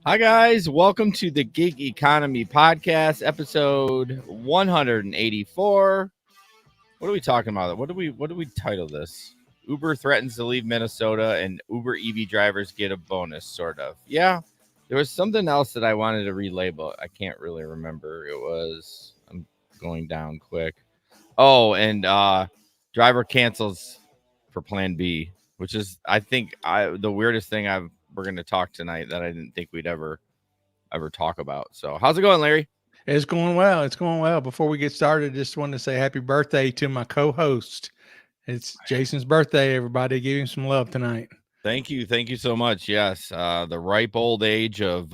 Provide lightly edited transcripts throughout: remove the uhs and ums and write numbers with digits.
Hi guys, welcome to the Gig Economy Podcast, episode 184. What are we talking about? What do we title this? Uber threatens to leave Minnesota and Uber EV drivers get a bonus, sort of. Yeah, there was something else that I wanted to relabel. I can't really remember. I'm going down quick. Oh, and driver cancels for Plan B, which is I think the weirdest thing we're going to talk tonight that I didn't think we'd ever talk about. So how's it going, Larry? It's going well. It's going well. Before we get started, just wanted to say happy birthday to my co-host. It's Jason's birthday, everybody. Give him some love tonight. Thank you so much. Yes, the ripe old age of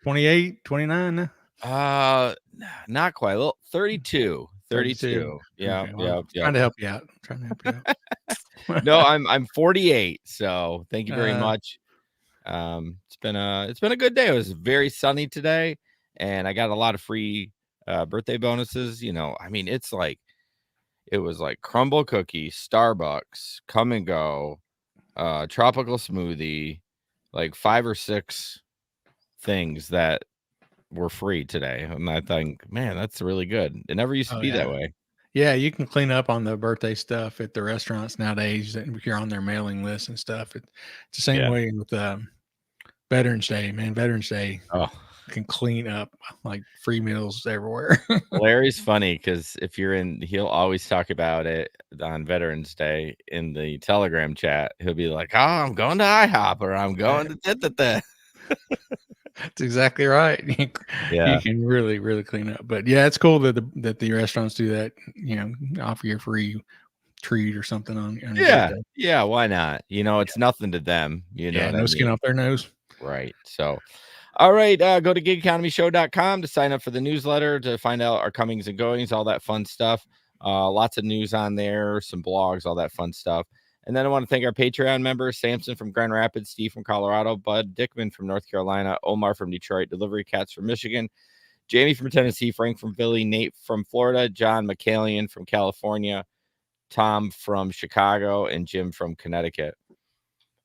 28, 29 now? Not quite. A little 32. 32. Yeah, okay, well, trying to help you out. Trying to help you out. No, I'm 48. So thank you very much. It's been a good day. It was very sunny today, and I got a lot of free birthday bonuses. You know, I mean, it was like crumble cookie, Starbucks, come and go, tropical smoothie, like 5 or 6 things that were free today. And I think, man, that's really good. It never used to be that way. Yeah, you can clean up on the birthday stuff at the restaurants nowadays. If you're on their mailing list and stuff, it's the same way with Veterans Day, man. Veterans Day can clean up like free meals everywhere. Larry's funny because he'll always talk about it on Veterans Day in the Telegram chat. He'll be like, "Oh, I'm going to IHOP or I'm going to da." That's exactly right. You can really, really clean up. But yeah, it's cool that the restaurants do that. You know, offer you a free treat or something on your birthday. Yeah. Why not? You know, it's nothing to them. You know, no skin off their nose. Right. So, all right. Go to gigeconomyshow.com to sign up for the newsletter to find out our comings and goings, all that fun stuff. Lots of news on there, some blogs, all that fun stuff. And then I want to thank our Patreon members, Samson from Grand Rapids, Steve from Colorado, Bud Dickman from North Carolina, Omar from Detroit, Delivery Cats from Michigan, Jamie from Tennessee, Frank from Philly, Nate from Florida, John McCallion from California, Tom from Chicago, and Jim from Connecticut.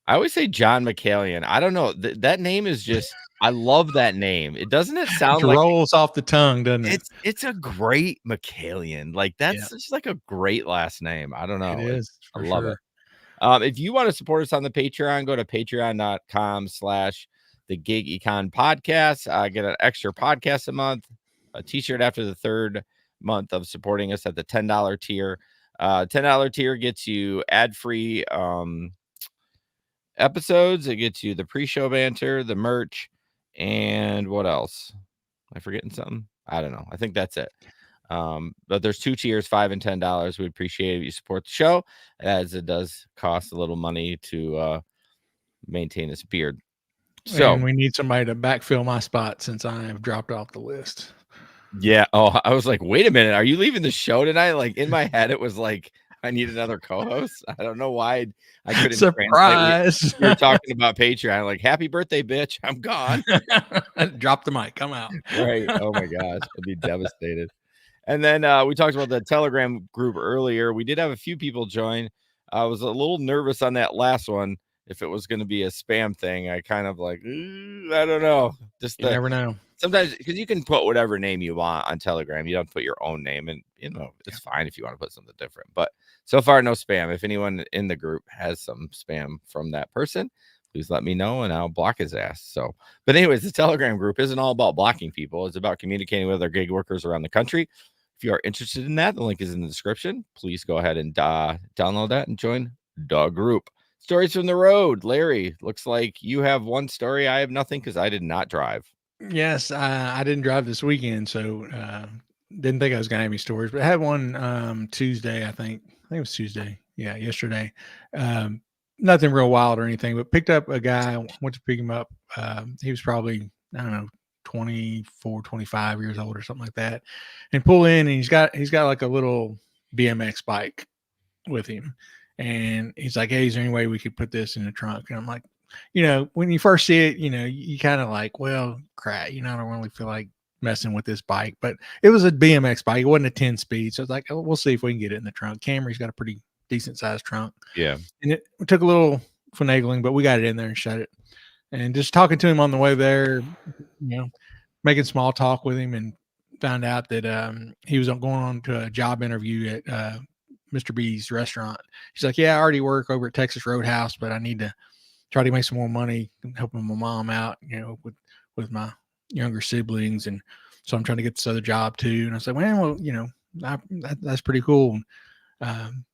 I always say John McCallion. I don't know. That name is just, I love that name. It sound like rolls off the tongue, doesn't it? It's a great McCallion. Like that's just like a great last name. I don't know. It is. I love it. If you want to support us on the Patreon, go to patreon.com/the Gig Econ Podcast. Get an extra podcast a month, a t-shirt after the third month of supporting us at the $10 tier. $10 tier gets you ad-free episodes. It gets you the pre-show banter, the merch, and what else? Am I forgetting something? I don't know. I think that's it. But there's 2 tiers, $5 and $10. We appreciate it if you support the show, as it does cost a little money to maintain this beard. So and we need somebody to backfill my spot since I have dropped off the list. Yeah. Oh, I was like, wait a minute. Are you leaving the show tonight? Like in my head, it was like I need another co-host. I don't know why I couldn't. Surprise! We were talking about Patreon. Like, happy birthday, bitch! I'm gone. Drop the mic. Come out. Right. Oh my gosh, I'd be devastated. And then we talked about the Telegram group earlier. We did have a few people join. I was a little nervous on that last one. If it was going to be a spam thing, I kind of like, I don't know. You never know. Sometimes because you can put whatever name you want on Telegram. You don't put your own name, and it's fine if you want to put something different. But so far, no spam. If anyone in the group has some spam from that person, please let me know and I'll block his ass. So, but anyways, the Telegram group isn't all about blocking people. It's about communicating with other gig workers around the country. If you are interested in that, the link is in the description. Please go ahead and download that and join the group. Stories from the road. Larry, looks like you have one story. I have nothing because I did not drive. Yes, I didn't drive this weekend, so didn't think I was gonna have any stories, but I had one Tuesday. I think it was Tuesday. Yeah, yesterday. Nothing real wild or anything, but picked up a guy. Went to pick him up. He was probably, I don't know, 24, 25 years old or something like that. And pull in, and he's got like a little BMX bike with him, and he's like, "Hey, is there any way we could put this in the trunk?" And I'm like, when you first see it, you kind of like, well, crap, I don't really feel like messing with this bike. But it was a BMX bike. It wasn't a 10-speed. So it's like, oh, we'll see if we can get it in the trunk. Camry's got a pretty decent sized trunk. Yeah. And it took a little finagling, but we got it in there and shut it. And just talking to him on the way there, making small talk with him, and found out that he was going on to a job interview at Mr. B's restaurant. He's like, "Yeah, I already work over at Texas Roadhouse, but I need to try to make some more money, helping my mom out, with my younger siblings, and so I'm trying to get this other job too." And I said, "Well, that's pretty cool."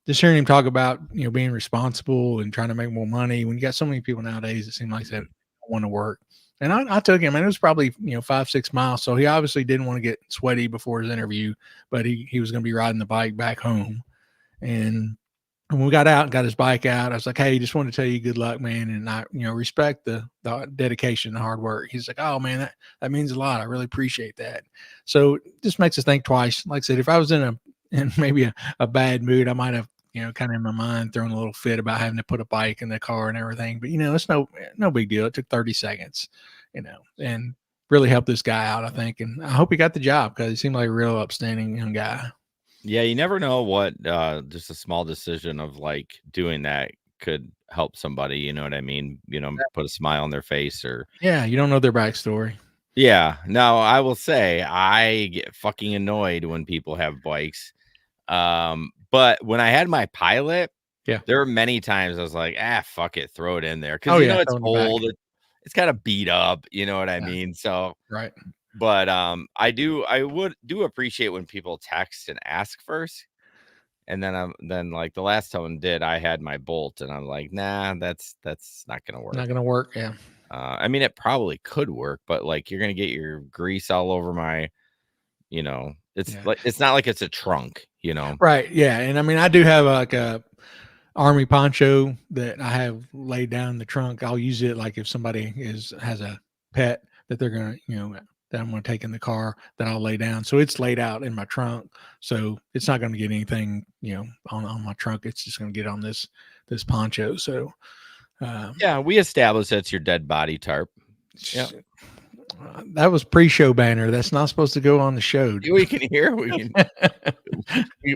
Just hearing him talk about being responsible and trying to make more money when you got so many people nowadays, it seems like that want to work. And I took him, and it was probably 5-6 miles, so he obviously didn't want to get sweaty before his interview, but he was going to be riding the bike back home. And when we got out and got his bike out, I was like, "Hey, just wanted to tell you good luck, man. And I, respect the dedication, the hard work." He's like, "Oh man, that means a lot. I really appreciate that." So it just makes us think twice. Like I said, if I was in maybe a bad mood, I might have, kind of in my mind thrown a little fit about having to put a bike in the car and everything. But it's no big deal. It took 30 seconds, and really helped this guy out, I think. And I hope he got the job because he seemed like a real upstanding young guy. Yeah, you never know what just a small decision of like doing that could help somebody, you know what I mean? Put a smile on their face or Yeah, you don't know their backstory. yeah. No, I will say I get fucking annoyed when people have bikes. But when I had my Pilot, Yeah. there were many times I was like, fuck it, throw it in there because Oh yeah, it's throw in the back. old, it's kind of beat up, you know what I Yeah, mean? So, right. but I would do appreciate when people text and ask first. And then like the last one did, I had my Bolt, and I'm like, nah, that's not gonna work. Not gonna work. Yeah. I mean, it probably could work, but like you're gonna get your grease all over my, it's Yeah. like it's not like it's a trunk, you know. Right. Yeah. And I mean, I do have like a army poncho that I have laid down in the trunk. I'll use it like if somebody has a pet that they're gonna, that I'm gonna take in the car, that I'll lay down. So it's laid out in my trunk. So it's not gonna get anything, on my trunk. It's just gonna get on this poncho. So Yeah, we established that's your dead body tarp. Yeah, that was pre-show banner. That's not supposed to go on the show. we can hear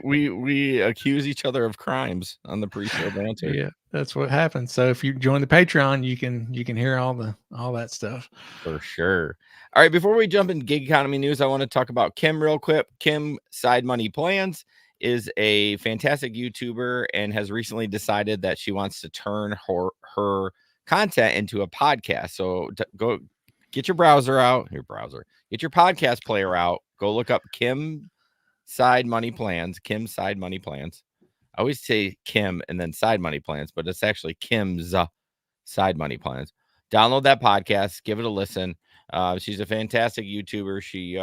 we accuse each other of crimes on the pre-show banter. Yeah, that's what happens. So if you join the Patreon, you can hear all that stuff. For sure. All right, before we jump into gig economy news, I want to talk about Kim real quick. Kim Side Money Plans is a fantastic YouTuber and has recently decided that she wants to turn her content into a podcast. So go get your browser out, get your podcast player out, go look up Kim Side Money Plans, Kim Side Money Plans. I always say Kim and then Side Money Plans, but it's actually Kim's Side Money Plans. Download that podcast, give it a listen. She's a fantastic YouTuber. She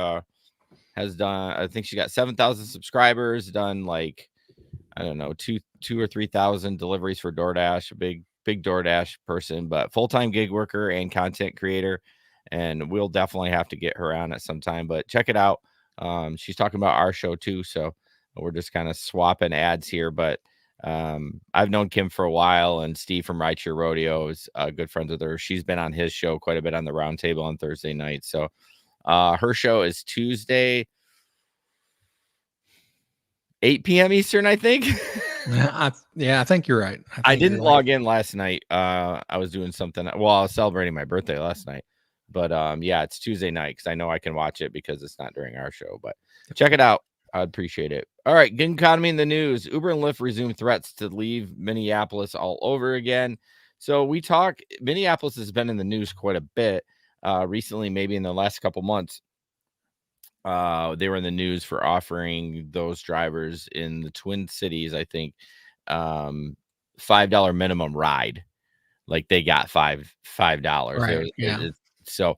has done, I think she got 7,000 subscribers, done like, I don't know, two or 3,000 deliveries for DoorDash, a big DoorDash person, but full-time gig worker and content creator. And we'll definitely have to get her on at some time, but check it out. She's talking about our show too. So we're just kind of swapping ads here, but I've known Kim for a while, and Steve from Right Your Rodeo is good friends with her. She's been on his show quite a bit on the round table on Thursday night. So her show is Tuesday, 8 p.m. Eastern, I think. I think you're right. I didn't log in last night. I was doing something. Well, I was celebrating my birthday last night. But yeah, it's Tuesday night because I know I can watch it because it's not during our show. But check it out. I'd appreciate it. All right, gig economy in the news. Uber and Lyft resume threats to leave Minneapolis all over again. So Minneapolis has been in the news quite a bit recently, maybe in the last couple months. They were in the news for offering those drivers in the Twin Cities, I think, $5 minimum ride. Like they got $5. Right. Yeah. So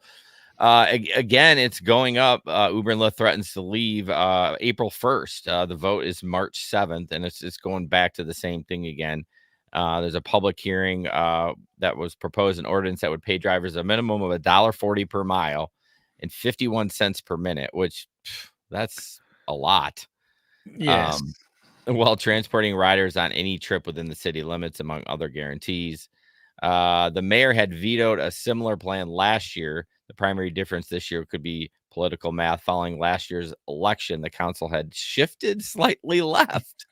again, it's going up. Uber and Lyft threatens to leave April 1st. The vote is March 7th, and it's going back to the same thing again. There's a public hearing that was proposed, an ordinance that would pay drivers a minimum of $1.40 per mile and 51 cents per minute, which that's a lot. Yes. While transporting riders on any trip within the city limits, among other guarantees. The mayor had vetoed a similar plan last year. The primary difference this year could be political math. Following last year's election, the council had shifted slightly left.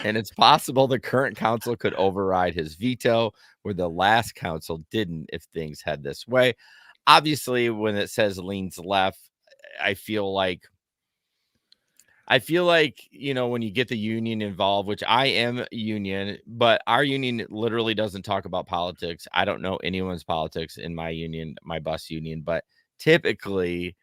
and it's possible the current council could override his veto where the last council didn't if things head this way. Obviously, when it says leans left, I feel like when you get the union involved, which I am union, but our union literally doesn't talk about politics. I don't know anyone's politics in my union, my bus union, but typically,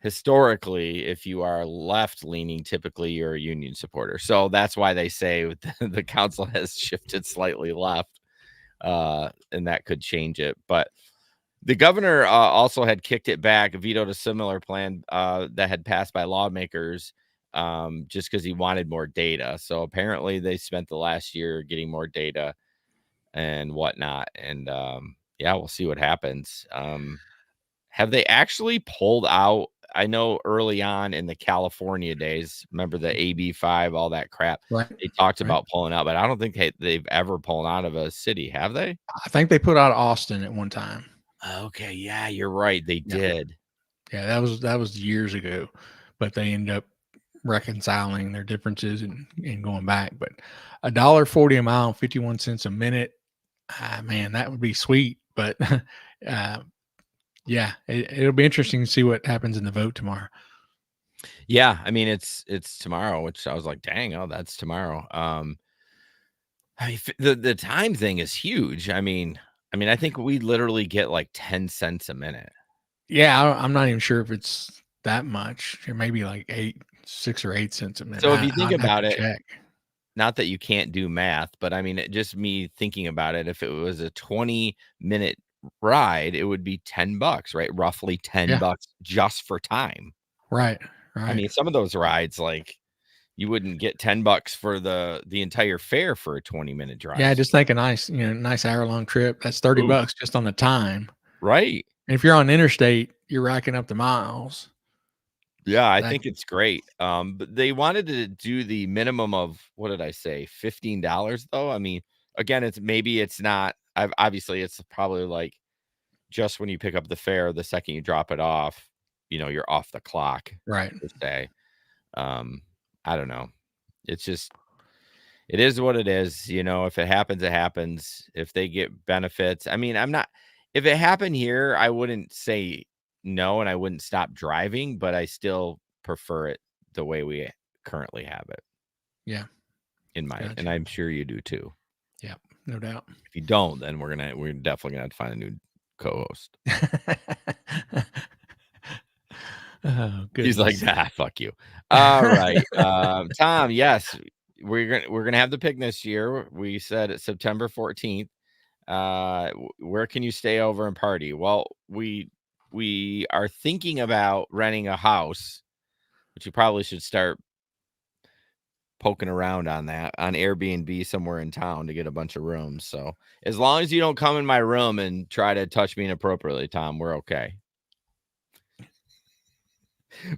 historically, if you are left leaning, typically you're a union supporter. So that's why they say the council has shifted slightly left, and that could change it. But the governor also had kicked it back, vetoed a similar plan that had passed by lawmakers, just because he wanted more data. So apparently they spent the last year getting more data and whatnot. And yeah, we'll see what happens. Have they actually pulled out? I know early on in the California days, remember the AB5, all that crap. Right. They talked Right. about pulling out, but I don't think they've ever pulled out of a city, have they? I think they put out Austin at one time. Okay, yeah, you're right. They did. Yeah, that was years ago, but they ended up reconciling their differences and going back. But $1.40 a mile, 51 cents a minute, man, that would be sweet. But yeah, it'll be interesting to see what happens in the vote tomorrow. Yeah, I mean it's tomorrow, which I was like, dang, oh, that's tomorrow. I mean, the time thing is huge. I mean, I think we literally get like 10 cents a minute. Yeah, I'm not even sure if it's that much. It may be like 6 or 8 cents a minute. So if you think I'd have about to it, check. not that you can't do math, but I mean, just me thinking about it, if it was a 20-minute ride, it would be $10, right? Roughly $10 just for time. Right. I mean, some of those rides, like you wouldn't get $10 for the entire fare for a 20-minute drive. Yeah, just think a nice hour-long trip. That's $30 just on the time. Right. And if you're on interstate, you're racking up the miles. Yeah, I think it's great. But they wanted to do the minimum of, what did I say, $15 though? I mean, again, it's not. Obviously, it's probably like just when you pick up the fare, the second you drop it off, you're off the clock. Right. Per se. I don't know. It's just, it is what it is. If it happens, it happens. If they get benefits, I mean, if it happened here, I wouldn't say no, and I wouldn't stop driving, but I still prefer it the way we currently have it. Yeah. And I'm sure you do too. Yeah, no doubt. If you don't, then we're definitely gonna have to find a new co-host. Oh, he's like, fuck you. All right. Tom, yes, we're gonna have the picnic this year. We said it's September 14th. Where can you stay over and party? Well, we are thinking about renting a house, which you probably should start poking around on Airbnb somewhere in town to get a bunch of rooms. So as long as you don't come in my room and try to touch me inappropriately, Tom, we're okay.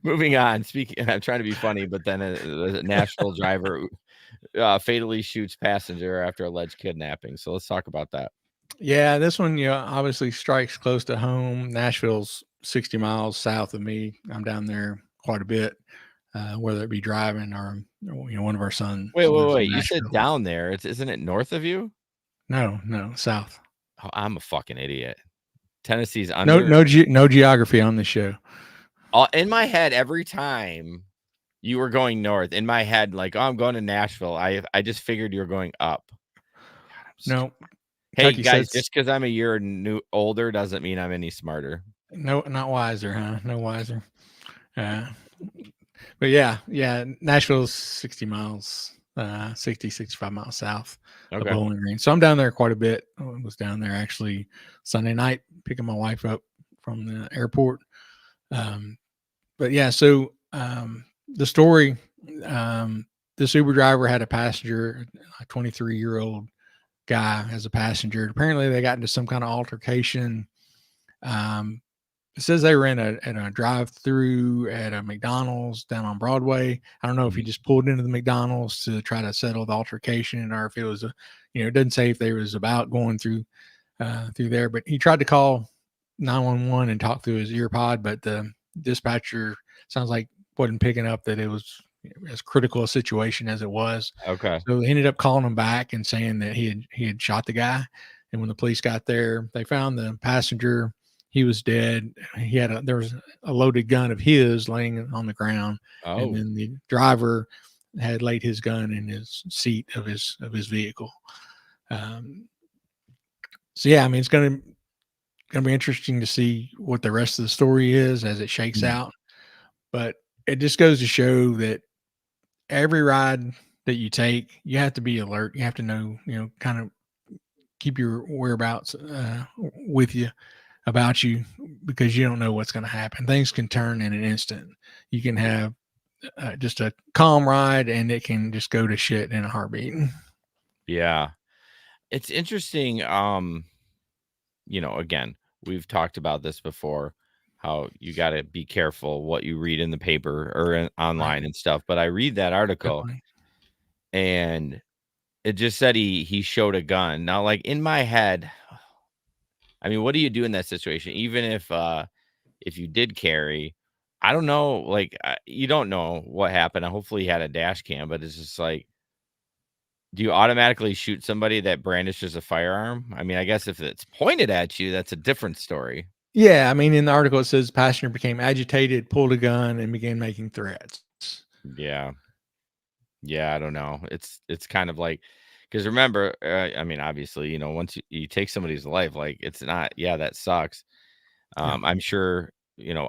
Moving on. I'm trying to be funny, but then a Nashville driver fatally shoots passenger after alleged kidnapping. So let's talk about that. Yeah, this one, obviously strikes close to home. Nashville's 60 miles south of me. I'm down there quite a bit, whether it be driving or one of our sons. Wait. You said down there. Isn't it north of you? No, south. Oh, I'm a fucking idiot. Tennessee's under. No geography on the show. In my head, every time you were going north, in my head, like, oh, I'm going to Nashville. I just figured you were going up. God, no. Hey, Kentucky guys, just because I'm a year older doesn't mean I'm any smarter. No, not wiser, huh? No wiser. But yeah, Nashville's 60 miles, 65 miles south of Bowling Green. So I'm down there quite a bit. I was down there actually Sunday night picking my wife up from the airport. But yeah, so the story, this Uber driver had a passenger, a 23-year-old guy as a passenger. Apparently they got into some kind of altercation. It says they were in a drive-through at a McDonald's down on Broadway. I don't know if he just pulled into the McDonald's to try to settle the altercation, or if it was it doesn't say if they was about going through there, but he tried to call 911 and talk through his ear pod, but the dispatcher sounds like wasn't picking up that it was as critical a situation as it was. Okay. So they ended up calling him back and saying that he had shot the guy. And when the police got there, they found the passenger. He was dead. There was a loaded gun of his laying on the ground, and Oh, then the driver had laid his gun in his seat of his vehicle. Um, so yeah, I mean, it's gonna be interesting to see what the rest of the story is as it shakes mm, out. But it just goes to show that every ride that you take, you have to be alert. You have to know, kind of keep your whereabouts with you about you, because you don't know what's going to happen. Things can turn in an instant. You can yeah. have just a calm ride, and it can just go to shit in a heartbeat. Yeah. It's interesting. Again, we've talked about this before, how you got to be careful what you read in the paper or Right. online and stuff. But I read that article Definitely. and it just said he showed a gun. Now, like in my head, I mean, what do you do in that situation? Even if you did carry, I don't know, like you don't know what happened. Hopefully he had a dash cam, but it's just like, do you automatically shoot somebody that brandishes a firearm? I mean, I guess if it's pointed at you, that's a different story. Yeah. I mean, in the article, it says passenger became agitated, pulled a gun, and began making threats. Yeah. Yeah, I don't know. It's kind of like, because remember, I mean, obviously, once you take somebody's life, like it's not, yeah, that sucks. Yeah. I'm sure,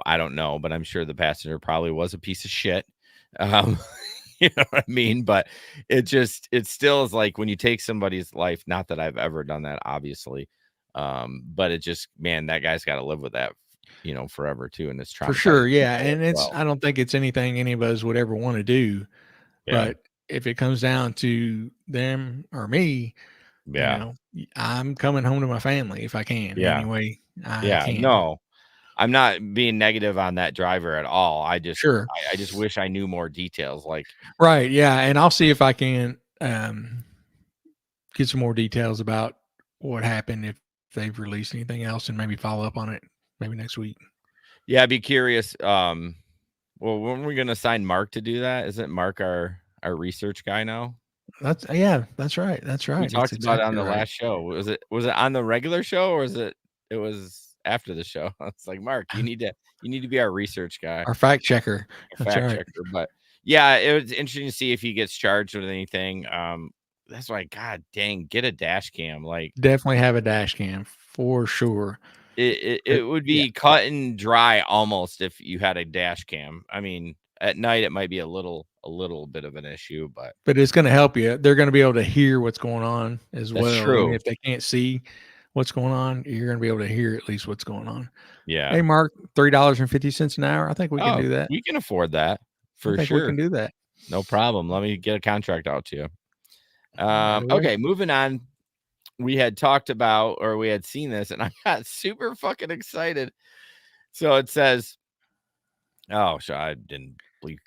I don't know, but I'm sure the passenger probably was a piece of shit. Um, you know what I mean? But it still is like when you take somebody's life, not that I've ever done that, obviously. But it just, man, that guy's got to live with that, forever too. And it's For traumatizing sure. Yeah. people as And well. I don't think it's anything any of us would ever want to do. Yeah. But if it comes down to them or me, Yeah. I'm coming home to my family if I can, any Yeah. way I Yeah. can. No, I'm not being negative on that driver at all. Sure. I just wish I knew more details. Like, Right. Yeah. And I'll see if I can get some more details about what happened, if they've released anything else, and maybe follow up on it maybe next week. yeah, I'd be curious. Well, when are we gonna assign Mark to do that? Isn't Mark our research guy now? Yeah, that's right. That's We right. That's talked about it on exactly the right. last show. Was it on the regular show or it was after the show? It's like, Mark, you need to be our research guy, Our fact checker. our That's fact right. checker. But yeah, it was interesting to see if he gets charged with anything. That's why, God dang, get a dash cam. Like Definitely have a dash cam for sure. it But would yeah, be cut and dry almost if you had a dash cam. I mean, at night it might be a little bit of an issue, but but it's going to help you. They're going to be able to hear what's going on as that's well. Even true. if they can't see what's going on, you're going to be able to hear at least what's going on. Hey, Yeah. Mark, $3.50 an hour. I think we can Oh, do that. we can afford that I for think we sure. can do that No problem. Let me get a contract out to you. right away. Okay, moving on. We had talked about, or we had seen this, and I got super fucking excited. So it says, oh, I didn't bleep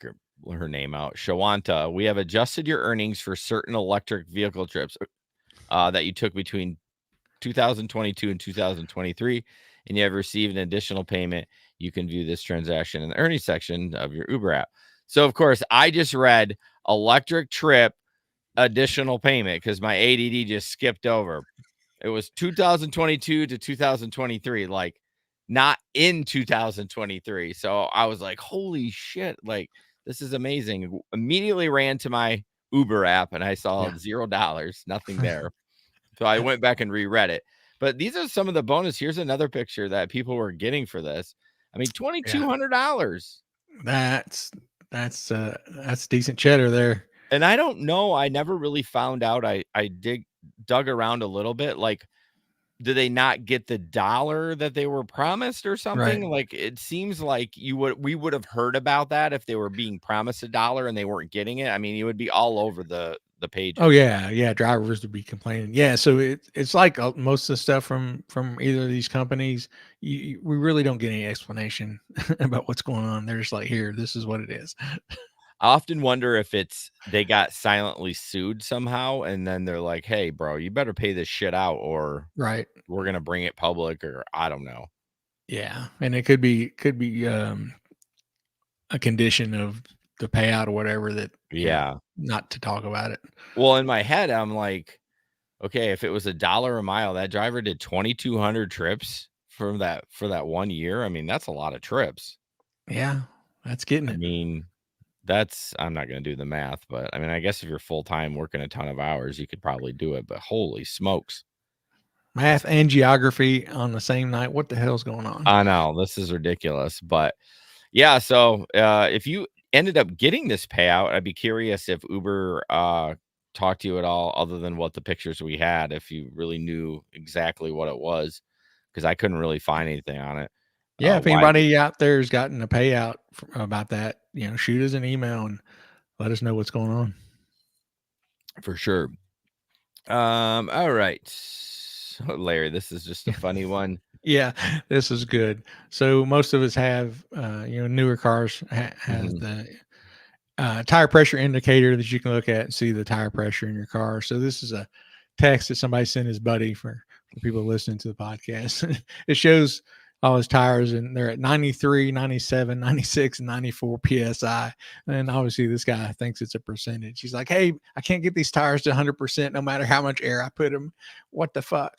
her name out. Shawanta, we have adjusted your earnings for certain electric vehicle trips that you took between 2022 and 2023, and you have received an additional payment. You can view this transaction in the earnings section of your Uber app. So, of course, I just read electric trip additional payment because my ADD just skipped over. It was 2022 to 2023, like not in 2023. So I was like, holy shit, like this is amazing. Immediately ran to my Uber app and I saw Yeah. $0, nothing there. So I went back and reread it. But these are some of the bonus. Here's another picture that people were getting for this. I mean, Yeah. $2,200. That's that's decent cheddar there. And I don't know. I never really found out. I dug around a little bit. Like, do they not get the dollar that they were promised or Right. something? Like, it seems like we would have heard about that if they were being promised a dollar and they weren't getting it. I mean, it would be all over the Oh pages. yeah, yeah. Drivers would be complaining. Yeah, so it's like most of the stuff from either of these companies. We really don't get any explanation about what's going on. They're just like, here, this is what it is. I often wonder if it's they got silently sued somehow, and then they're like, "Hey, bro, you better pay this shit out, or Right. we're gonna bring it public," or I don't know. Yeah, and it could be a condition of the payout or whatever that, Yeah. not to talk about it. Well, in my head, I'm like, okay, if it was $1 a mile, that driver did 2,200 trips for that 1 year. I mean, that's a lot of trips. Yeah, that's getting I it. mean, I'm not gonna do the math, but I mean, I guess if you're full-time working a ton of hours, you could probably do it, but holy smokes. Math and geography on the same night. What the hell's going on? I know, this is ridiculous, but yeah, so, if you ended up getting this payout, I'd be curious if Uber, talked to you at all other than what the pictures we had, if you really knew exactly what it was, because I couldn't really find anything on it. Yeah, if Why anybody out there's gotten a payout about that, shoot us an email and let us know what's going on. for sure. All right. So, Larry, this is just a funny one. Yeah, this is good. So most of us have, newer cars has Mhm. the tire pressure indicator that you can look at and see the tire pressure in your car. So this is a text that somebody sent his buddy for people listening to the podcast. It shows all his tires and they're at 93, 97, 96, and 94 psi. And obviously this guy thinks it's a percentage. He's like, hey, I can't get these tires to 100% no matter how much air I put them. What the fuck?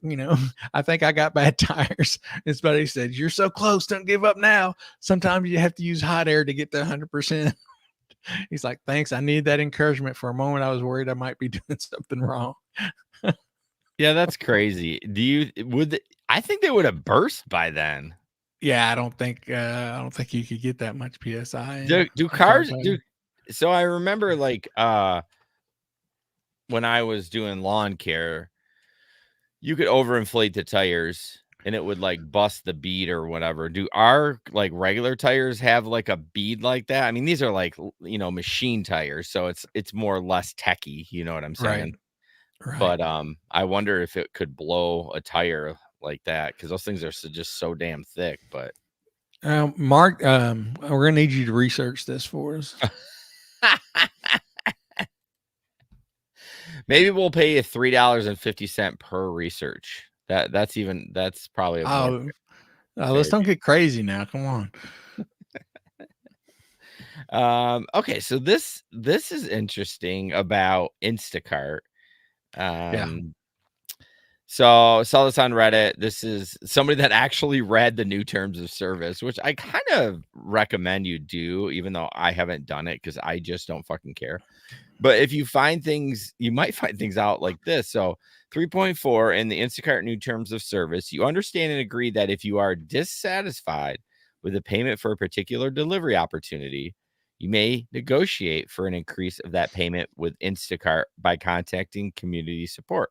I think I got bad tires. His buddy said, you're so close, don't give up now. Sometimes you have to use hot air to get to 100%. He's like, thanks. I need that encouragement. For a moment, I was worried I might be doing something wrong. Yeah, that's crazy. I think they would have burst by then. Yeah, I don't think you could get that much psi in Do a car cars do so I remember like when I was doing lawn care, you could overinflate the tires and it would like bust the bead or whatever. Do our like regular tires have like a bead like that? I mean, these are like machine tires, so it's more or less techy, you know what I'm Right, saying? right. But I wonder if it could blow a tire like that because those things are just so damn thick. But Mark, we're gonna need you to research this for us. maybe we'll pay you $3.50 per research. That's probably a more Oh, let's fair don't deal. get crazy now. Come on. Okay, so this is interesting about Instacart. Yeah. Um, so saw this on Reddit. This is somebody that actually read the new terms of service, which I kind of recommend you do, even though I haven't done it because I just don't fucking care. But if you find things, you might find things out like this. So 3.4 in the Instacart new terms of service, you understand and agree that if you are dissatisfied with the payment for a particular delivery opportunity, you may negotiate for an increase of that payment with Instacart by contacting community support.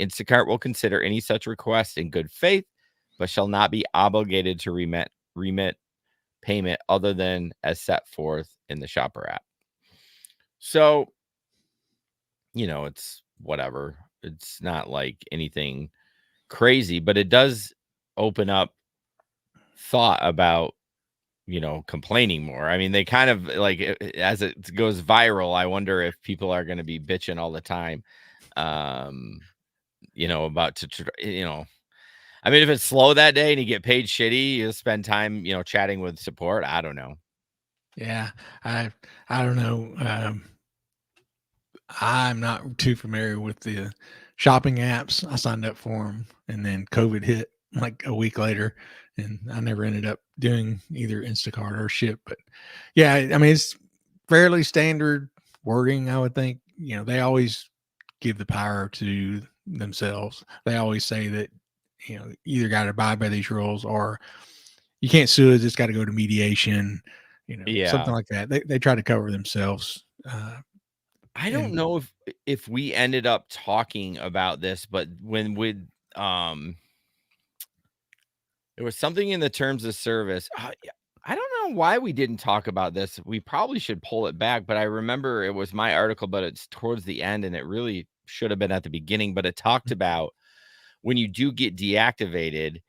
Instacart will consider any such request in good faith, but shall not be obligated to remit payment other than as set forth in the shopper app. So, it's whatever. It's not like anything crazy, but it does open up thought about, complaining more. I mean, they kind of like as it goes viral, I wonder if people are going to be bitching all the time. Um, about I mean, if it's slow that day and you get paid shitty, you spend time, chatting with support. I don't know. Yeah. I don't know. I'm not too familiar with the shopping apps. I signed up for them, and then COVID hit like a week later, and I never ended up doing either Instacart or Ship. But yeah, I mean, it's fairly standard wording, I would think. They always give the power to themselves. They always say that, you either got to abide by these rules or you can't sue us. It's got to go to mediation, Yeah. something like that. They try to cover themselves. I don't And know if we ended up talking about this, but when with there was something in the terms of service. Yeah, I don't know why we didn't talk about this. We probably should pull it back, but I remember it was my article, but it's towards the end and it really should have been at the beginning, but it talked about when you do get deactivated,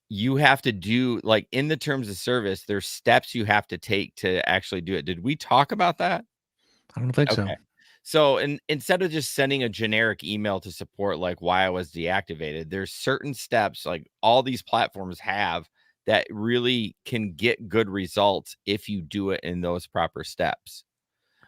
you have to do like in the terms of service, there's steps you have to take to actually do it. Did we talk about that? I don't think so. Okay. So instead of just sending a generic email to support like why I was deactivated, there's certain steps like all these platforms have that really can get good results if you do it in those proper steps.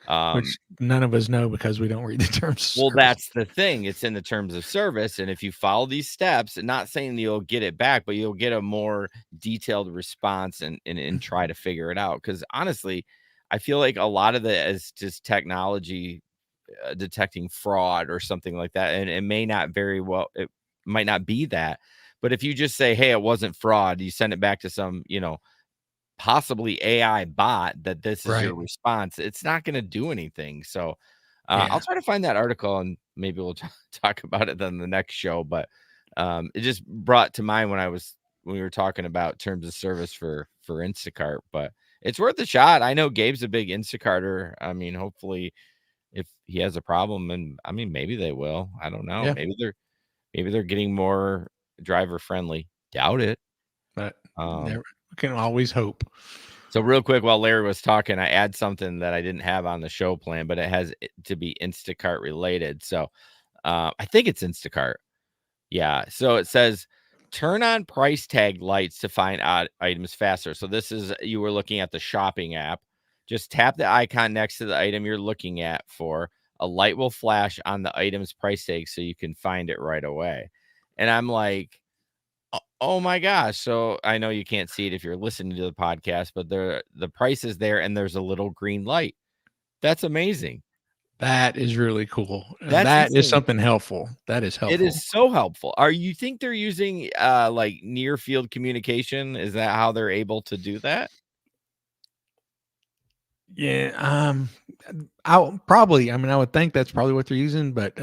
Um, which none of us know because we don't read the terms of well, service. that's the thing. It's in the terms of service, and if you follow these steps, and not saying you'll get it back, but you'll get a more detailed response and try to figure it out. Because honestly, I feel like a lot of it is just technology detecting fraud or something like that, and it may not very well. It might not be that, but if you just say, "Hey, it wasn't fraud," you send it back to some, possibly AI bot that this is your Right. response, it's not gonna do anything. So, I'll Yeah. try to find that article and maybe we'll talk about it on the next show. But it just brought to mind when we were talking about terms of service for Instacart. But it's worth a shot. I know Gabe's a big Instacarter. I mean, hopefully, if he has a problem, and I mean, maybe they will. I don't know. Yeah. Maybe they're getting more driver friendly. Doubt it. But Um, never we can always hope. So real quick, while Larry was talking, I add something that I didn't have on the show plan, but it has to be Instacart related. So I think it's Instacart. Yeah. So it says turn on price tag lights to find odd items faster. So this is you were looking at the shopping app. Just tap the icon next to the item you're looking at for. A light will flash on the item's price tag so you can find it right away. And I'm like, oh my gosh. So I know you can't see it if you're listening to the podcast, but the price is there and there's a little green light. That's amazing. That is really cool. That's That is insane. something helpful. That is It is helpful. so helpful. Are you think they're using like near field communication? Is that how they're able to do that? Yeah. I probably. I mean, I would think that's probably what they're using, but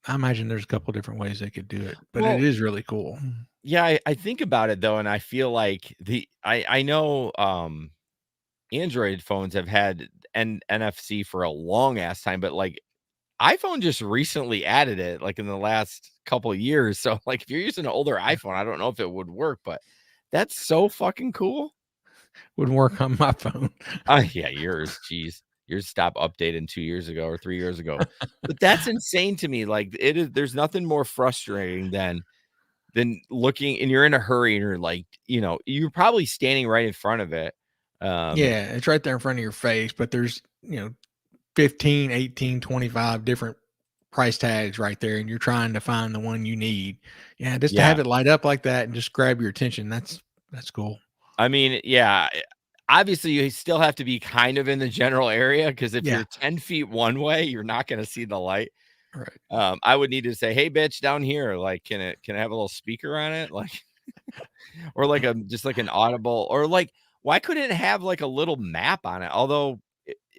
I imagine there's a couple different ways they could do it. But it Well, is really cool. yeah, I think about it though, and I feel like I know Android phones have had NFC for a long ass time, but like iPhone just recently added it, like, in the last couple of years, so, like, if you're using an older Yeah. iPhone, I don't know if it would work, but that's so fucking cool. Would work on my phone. Yeah, yours, jeez. Yours stopped updating 2 years ago or 3 years ago, but that's insane to me, like, it is there's nothing more frustrating than looking and you're in a hurry and you're, like, you're probably standing right in front of it, um Yeah, it's right there in front of your face, but there's 15, 18, 25 different price tags right there, and you're trying to find the one you need. Yeah, just to yeah. have it light up like that and just grab your attention, that's cool. I mean, yeah, obviously, you still have to be kind of in the general area because if Yeah, you're 10 feet one way, you're not gonna see the light. right. I would need to say, "Hey, bitch, down here, like, can it have a little speaker on it?" Like, or like a just like an audible or like, why couldn't it have like a little map on it? Although,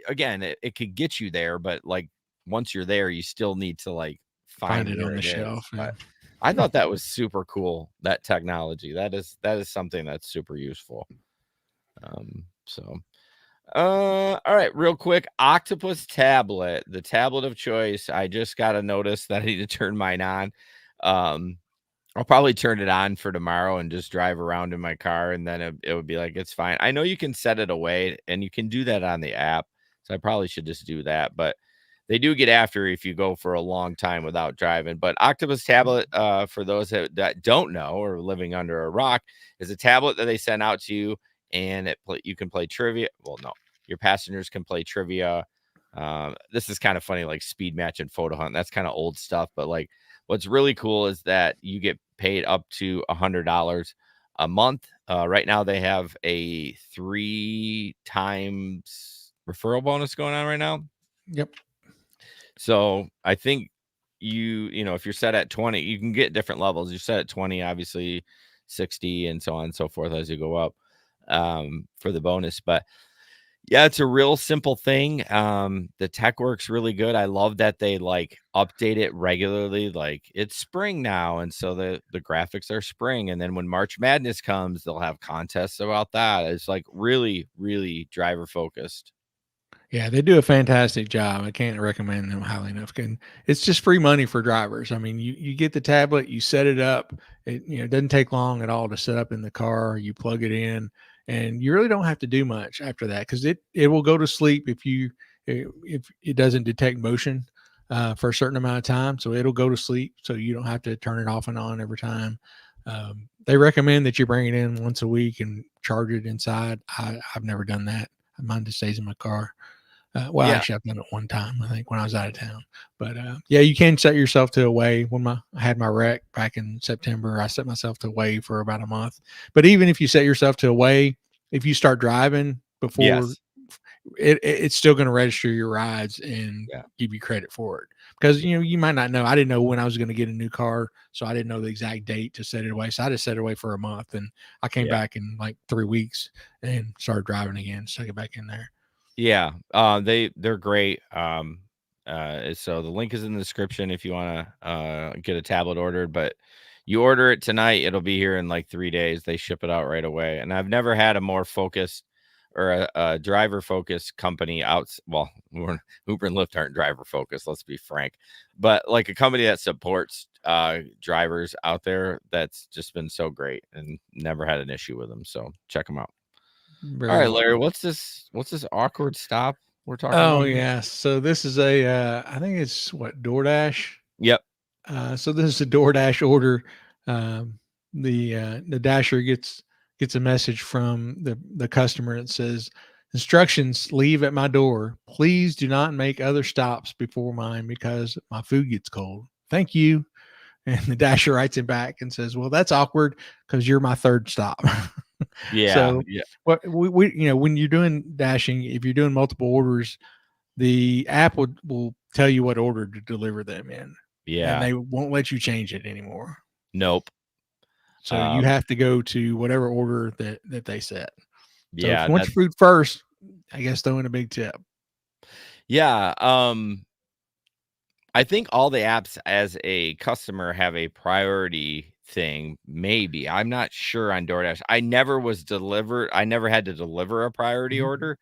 again, it could get you there, but like once you're there, you still need to like Find find it where on the it is. shelf, yeah. But I thought that was super cool, that technology. That is something that's super useful. So all right, real quick, Octopus tablet, the tablet of choice. I just got a notice that I need to turn mine on. Um, I'll probably turn it on for tomorrow and just drive around in my car, and then it would be like, it's fine. I know you can set it away, and you can do that on the app, so I probably should just do that. But they do get after you if you go for a long time without driving. But Octopus tablet, for those that don't know or are living under a rock, is a tablet that they send out to you, and you can play trivia. Well, no, your passengers can play trivia. This is kind of funny, like speed match and photo hunt. That's kind of old stuff, but like what's really cool is that you get paid up to $100 a month. Right now, they have a 3 times referral bonus going on right now. Yep. So I think if you're set at 20, you can get different levels. You're set at 20, obviously 60, and so on and so forth as you go up for the bonus. But yeah, it's a real simple thing. The tech works really good. I love that they like update it regularly. Like it's spring now, and so the graphics are spring. And then when March Madness comes, they'll have contests about that. It's like really, really driver focused. Yeah, they do a fantastic job. I can't recommend them highly enough. And it's just free money for drivers. I mean, you get the tablet, you set it up. It doesn't take long at all to set up in the car. You plug it in, and you really don't have to do much after that because it will go to sleep if it doesn't detect motion for a certain amount of time. So it'll go to sleep. So you don't have to turn it off and on every time. They recommend that you bring it in once a week and charge it inside. I've never done that. Mine just stays in my car. Well, Yeah. actually, I've done it one time, I think, when I was out of town. But yeah, you can set yourself to away. When I had my wreck back in September, I set myself to away for about a month. But even if you set yourself to away, if you start driving before Yes. it's still going to register your rides and Yeah. give you credit for it, because you might not know. I didn't know when I was going to get a new car, so I didn't know the exact date to set it away. So I just set it away for a month, and I came Yeah. back in like 3 weeks and started driving again. Stuck it back in there. Yeah, they're great. So the link is in the description if you want to get a tablet ordered. But you order it tonight, it'll be here in like 3 days. They ship it out right away. And I've never had a more focused or a driver focused company out. Well, Uber and Lyft aren't driver focused. Let's be frank, but like a company that supports drivers out there. That's just been so great and never had an issue with them. So check them out. All Very right, well. Larry, what's this awkward stop we're talking Oh about here? yeah. So this is a I think it's what, DoorDash. Yep. So this is a DoorDash order. Um, the dasher gets a message from the customer that says, "Instructions: leave at my door. Please do not make other stops before mine because my food gets cold. Thank you." And the dasher writes him back and says, "Well, that's awkward because you're my third stop." Yeah, So yeah, what we when you're doing dashing, if you're doing multiple orders, the app will tell you what order to deliver them in, and yeah. they won't let you change it anymore. Nope. So you Um, have to go to whatever order that they set. So if yeah, you want your food first, I guess throw in a big tip. yeah. I think all the apps as a customer have a priority thing. Maybe I'm not sure on DoorDash. I never had to deliver a priority Mhm. order,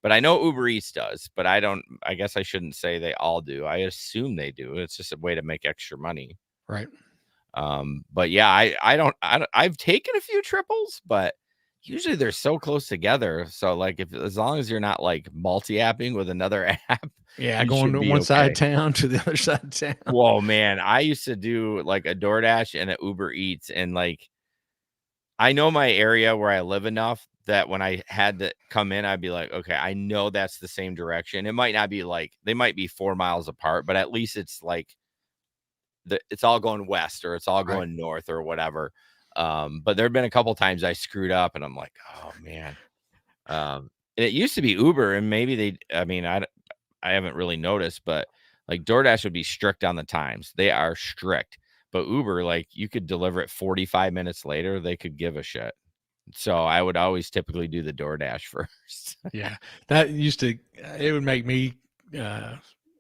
but I know Uber Eats does. But I don't. I guess I shouldn't say they all do. I assume they do. It's just a way to make extra money. Right. But yeah, I've taken a few triples, but usually they're so close together. So like if as long as you're not like multi-apping with another app, Yeah, you going should to be one side okay. of town to the other side of town. Whoa, man. I used to do like a DoorDash and a Uber Eats, and like I know my area where I live enough that when I had to come in, I'd be like, okay, I know that's the same direction. It might not be like they might be 4 miles apart, but at least it's like it's all going west or it's all Right. going north or whatever. But there have been a couple times I screwed up and I'm like, oh man. And it used to be Uber, and maybe I mean, I haven't really noticed, but like DoorDash would be strict on the times. They are strict, but Uber, like you could deliver it 45 minutes later, they could give a shit. So I would always typically do the DoorDash first. Yeah, that used to it would make me uh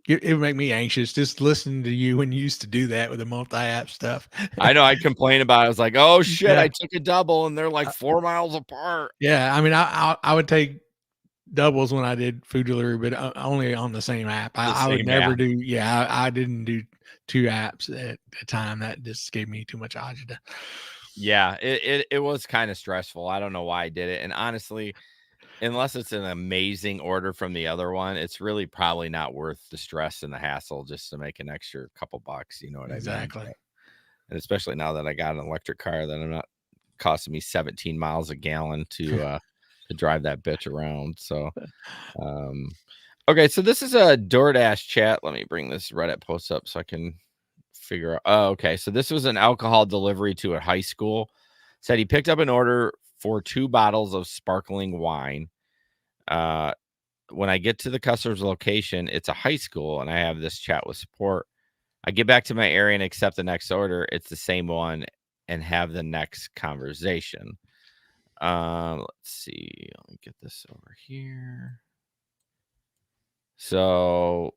it would make me anxious just listening to you when you used to do that with the multi-app stuff. I know I'd complain about it. I was like, oh shit, Yeah. I took a double and they're like Uh, 4 miles apart. yeah, I mean I would take doubles when I did food delivery, but only on the same app. The I would same never app. do. Yeah, I didn't do two apps at a time. That just gave me too much agita. Yeah, it was kind of stressful. I don't know why I did it. And honestly, unless it's an amazing order from the other one, it's really probably not worth the stress and the hassle just to make an extra couple bucks. You know what I mean? Exactly. And especially now that I got an electric car, that I'm not costing me 17 miles a gallon to drive that bitch around. So um okay, so this is a DoorDash chat. Let me bring this Reddit post up so I can figure out. Oh, okay. So this was an alcohol delivery to a high school. Said he picked up an order for 2 bottles of sparkling wine. Uh when I get to the customer's location, it's a high school, and I have this chat with support. I get back to my area and accept the next order. It's the same one and have the next conversation. Let's see. Let me get this over here. So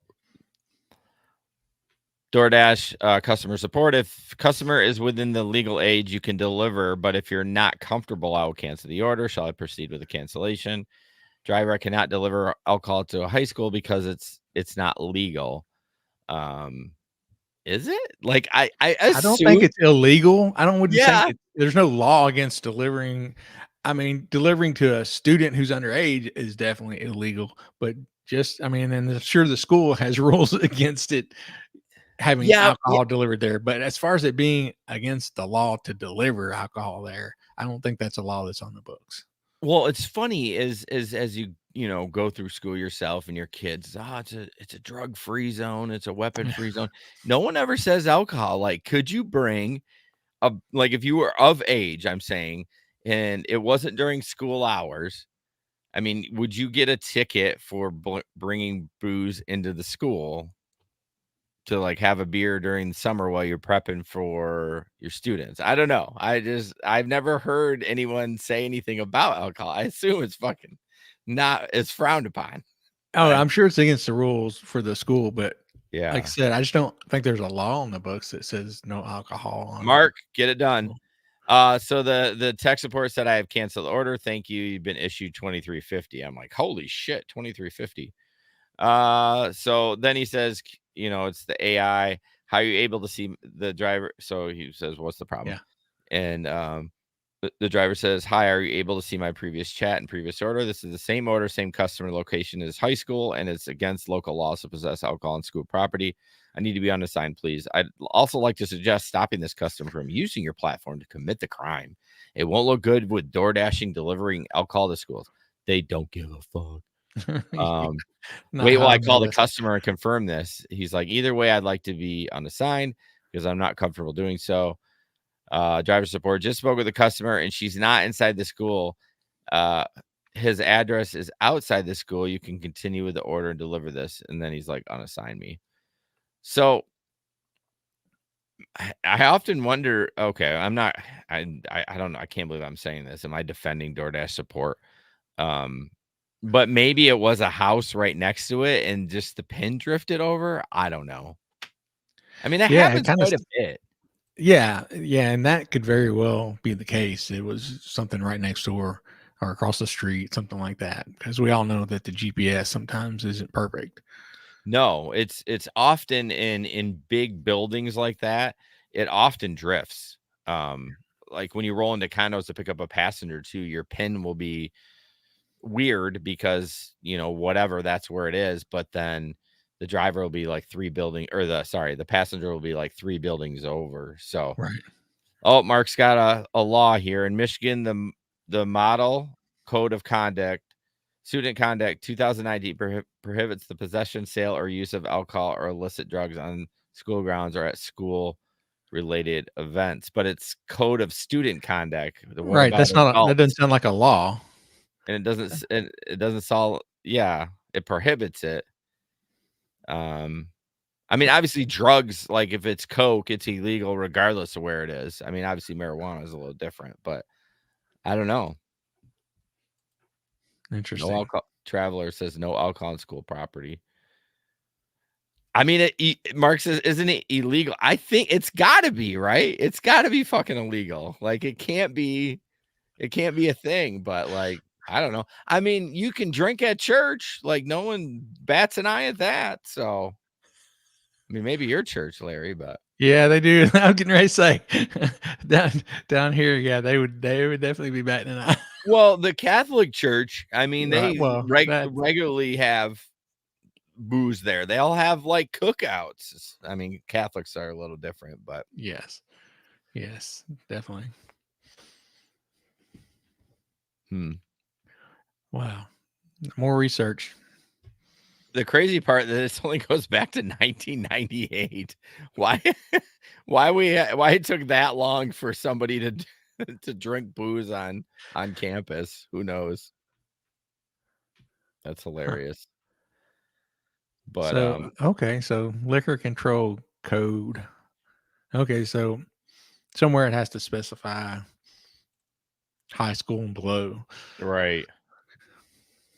DoorDash customer support. If customer is within the legal age, you can deliver. But if you're not comfortable, I will cancel the order. Shall I proceed with the cancellation? Driver, I cannot deliver alcohol to a high school because it's not legal. Um, is it? Like I I don't think assume, it's illegal. I don't wouldn't think yeah. there's no law against delivering. I mean, delivering to a student who's underage is definitely illegal, but just I mean, and sure the school has rules against it having Yeah, yeah. alcohol delivered there. But as far as it being against the law to deliver alcohol there, I don't think that's a law that's on the books. Well, it's funny is as you go through school yourself and your kids, it's a drug-free zone, it's a weapon-free zone. No one ever says alcohol. Like, could you bring like if you were of age, I'm saying, and it wasn't during school hours, I mean, would you get a ticket for bringing booze into the school to like have a beer during the summer while you're prepping for your students? I don't know. I've never heard anyone say anything about alcohol. I assume it's fucking not, it's frowned upon. Oh, I'm sure it's against the rules for the school, but like I Yeah. said, I just don't think there's a law in the books that says no alcohol on. Mark, get it done. So the tech support said I have canceled the order. Thank you. You've been issued 2350. I'm like, holy shit, 2350. So then he says, it's the AI. How are you able to see the driver? So he says, what's the problem? Yeah. And the driver says, hi, are you able to see my previous chat and previous order? This is the same order, same customer location as high school, and it's against local laws to possess alcohol on school property. I need to be unassigned, please. I'd also like to suggest stopping this customer from using your platform to commit the crime. It won't look good with door dashing, delivering alcohol to schools. They don't give a fuck. Wait while I call the customer and confirm this. He's like, either way, I'd like to be unassigned because I'm not comfortable doing so. Driver support just spoke with the customer and she's not inside the school. His address is outside the school. You can continue with the order and deliver this. And then he's like, unassign me. So I often wonder, okay, I don't know. I can't believe I'm saying this. Am I defending DoorDash support? But maybe it was a house right next to it and just the pin drifted over. I don't know. I mean, that happens quite a bit. Yeah, and that could very well be the case. It was something right next door or across the street, something like that, because we all know that the GPS sometimes isn't perfect. No, it's often in big buildings like that, it often drifts. Like when you roll into condos to pick up a passenger too, your pin will be weird because, whatever, that's where it is, but then the driver will be like the passenger will be like 3 buildings over. So, Right. oh, Mark's got a law here in Michigan. The model code of conduct, student conduct 2019 prohibits the possession, sale, or use of alcohol or illicit drugs on school grounds or at school related events. But it's code of student conduct. What Right. about That doesn't adults? sound like a law. And it doesn't solve. Yeah, it prohibits it. I mean, obviously drugs, like if it's coke, it's illegal regardless of where it is. I mean, obviously marijuana is a little different, but I don't know. Interesting. No alcohol. Traveler says no alcohol on school property. I mean, Mark says, isn't it illegal? I think it's got to be, right? It's got to be fucking illegal. Like it can't be a thing, but like I don't know. I mean, you can drink at church. Like no one bats an eye at that. So I mean, maybe your church, Larry, but yeah, they do. I'm getting ready to say down here, yeah, they would definitely be batting an eye. Well, the Catholic Church, I mean, Right. they Well, regularly have booze there. They all have like cookouts. I mean, Catholics are a little different, but yes, definitely. Wow, more research. The crazy part that this only goes back to 1998. Why it took that long for somebody to to drink booze on campus? Who knows? That's hilarious. But So okay, so liquor control code. Okay, so somewhere it has to specify high school and below. right.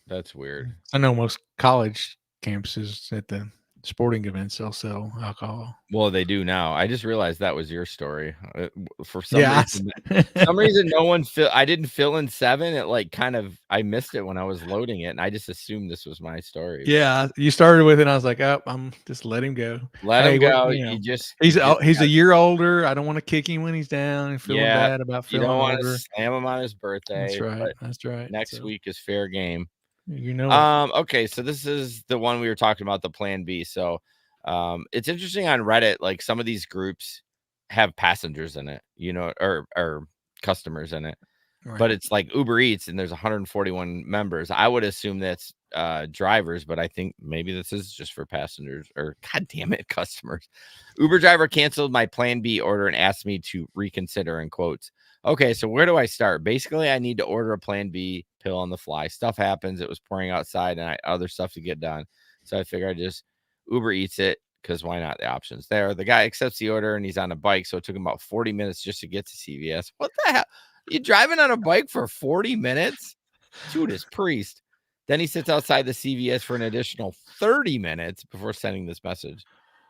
That's weird. I know most college campuses at the sporting events they'll sell alcohol. Well, they do now. I just realized that was your story. For some Yeah. reason, I didn't fill in 7. It like kind of, I missed it when I was loading it, and I just assumed this was my story. Yeah, you started with it. And I was like, "Oh, I'm just let him go. Let him go. You just he's a year older. I don't want to kick him when he's down and feeling yeah. bad about You feeling don't want to older." slam him on his birthday. That's right. But That's right. next week is fair game. You know. Okay, so this is the one we were talking about, the Plan B. So, it's interesting on Reddit. Like some of these groups have passengers in it, or customers in it. but Right. it's like Uber Eats and there's 141 members. I would assume that's drivers, but I think maybe this is just for passengers or god damn it, customers. Uber driver canceled my plan B order and asked me to reconsider in quotes. Okay, so where do I start? Basically, I need to order a plan B pill on the fly. Stuff happens. It was pouring outside and I other stuff to get done. So I figure I just Uber Eats it because why not? The options there. The guy accepts the order and he's on a bike, so it took him about 40 minutes just to get to CVS. What the hell? You driving on a bike for 40 minutes? Judas Priest. Then he sits outside the CVS for an additional 30 minutes before sending this message.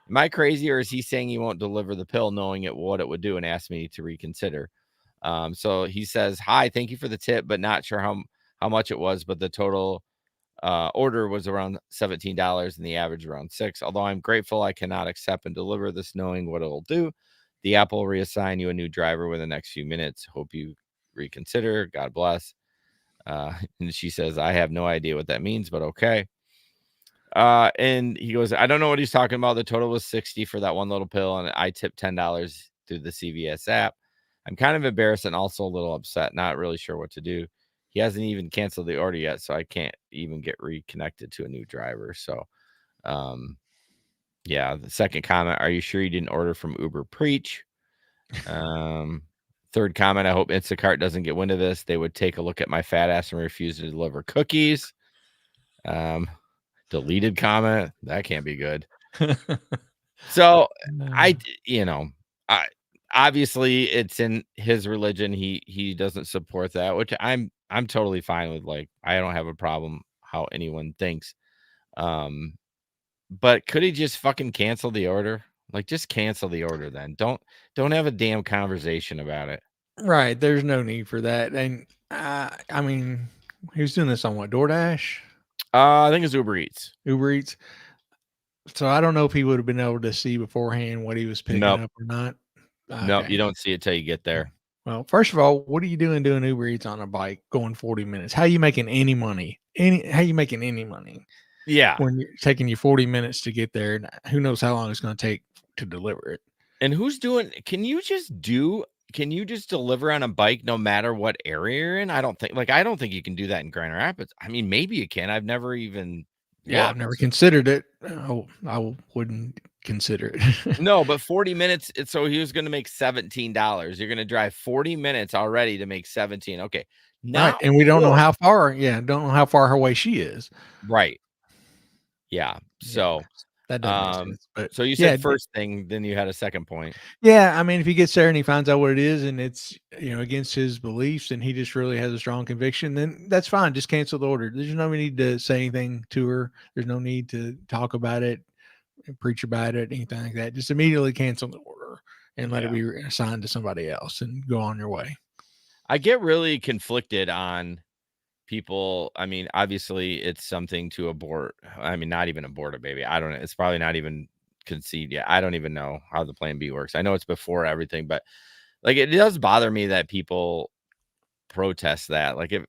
Am I crazy, or is he saying he won't deliver the pill knowing what it would do and ask me to reconsider? So he says, "Hi, thank you for the tip, but not sure how much it was, but the total order was around $17 and the average around 6. Although I'm grateful, I cannot accept and deliver this knowing what it'll do. The app will reassign you a new driver within the next few minutes. Hope you reconsider. God bless." And she says, "I have no idea what that means, but okay." And he goes, "I don't know what he's talking about. The total was 60 for that one little pill, and I tipped $10 through the CVS app. I'm kind of embarrassed and also a little upset, not really sure what to do. He hasn't even canceled the order yet, so I can't even get reconnected to a new driver." So, um, yeah, the second comment, "Are you sure you didn't order from Uber Preach?" Um, third comment, "I hope Instacart doesn't get wind of this. They would take a look at my fat ass and refuse to deliver cookies." Um, deleted comment, that can't be good. So No. you know, I obviously it's in his religion. He doesn't support that, which I'm totally fine with. Like, I don't have a problem how anyone thinks. Um, but could he just fucking cancel the order? Like, just cancel the order then. Don't have a damn conversation about it. Right. There's no need for that. And I mean, he was doing this on what, DoorDash, I think it's Uber Eats. Uber Eats. So I don't know if he would have been able to see beforehand what he was picking Nope. up or not. Nope. You Okay. don't see it till you get there. Well, first of all, what are you doing Uber Eats on a bike going 40 minutes? How you making any money? How you making any money Yeah. when you're taking you 40 minutes to get there? And who knows how long it's going to take to deliver it? And who's doing can you just deliver on a bike no matter what area you're in? I don't think you can do that in Grand Rapids. I mean, maybe you can. I've never even Yeah, I've never looked. considered it. I wouldn't consider it. No, but 40 minutes. So he was going to make $17. You're going to drive 40 minutes already to make 17. Okay. Right. Not And we don't know horrible. how far. Yeah. Don't know how far away she is. Right. Yeah. Yeah. So, That doesn't make sense. But so you yeah, said first thing, then you had a second point. yeah, I mean, if he gets there and he finds out what it is and it's, against his beliefs and he just really has a strong conviction, then that's fine. Just cancel the order. There's no need to say anything to her. There's no need to talk about it and preach about it, anything like that. Just immediately cancel the order and let it Yeah. be assigned to somebody else and go on your way. I get really conflicted on people. I mean, obviously it's something to abort. I mean, not even abort a baby. I don't know. It's probably not even conceived yet. I don't even know how the plan B works. I know it's before everything, but like it does bother me that people protest that. Like it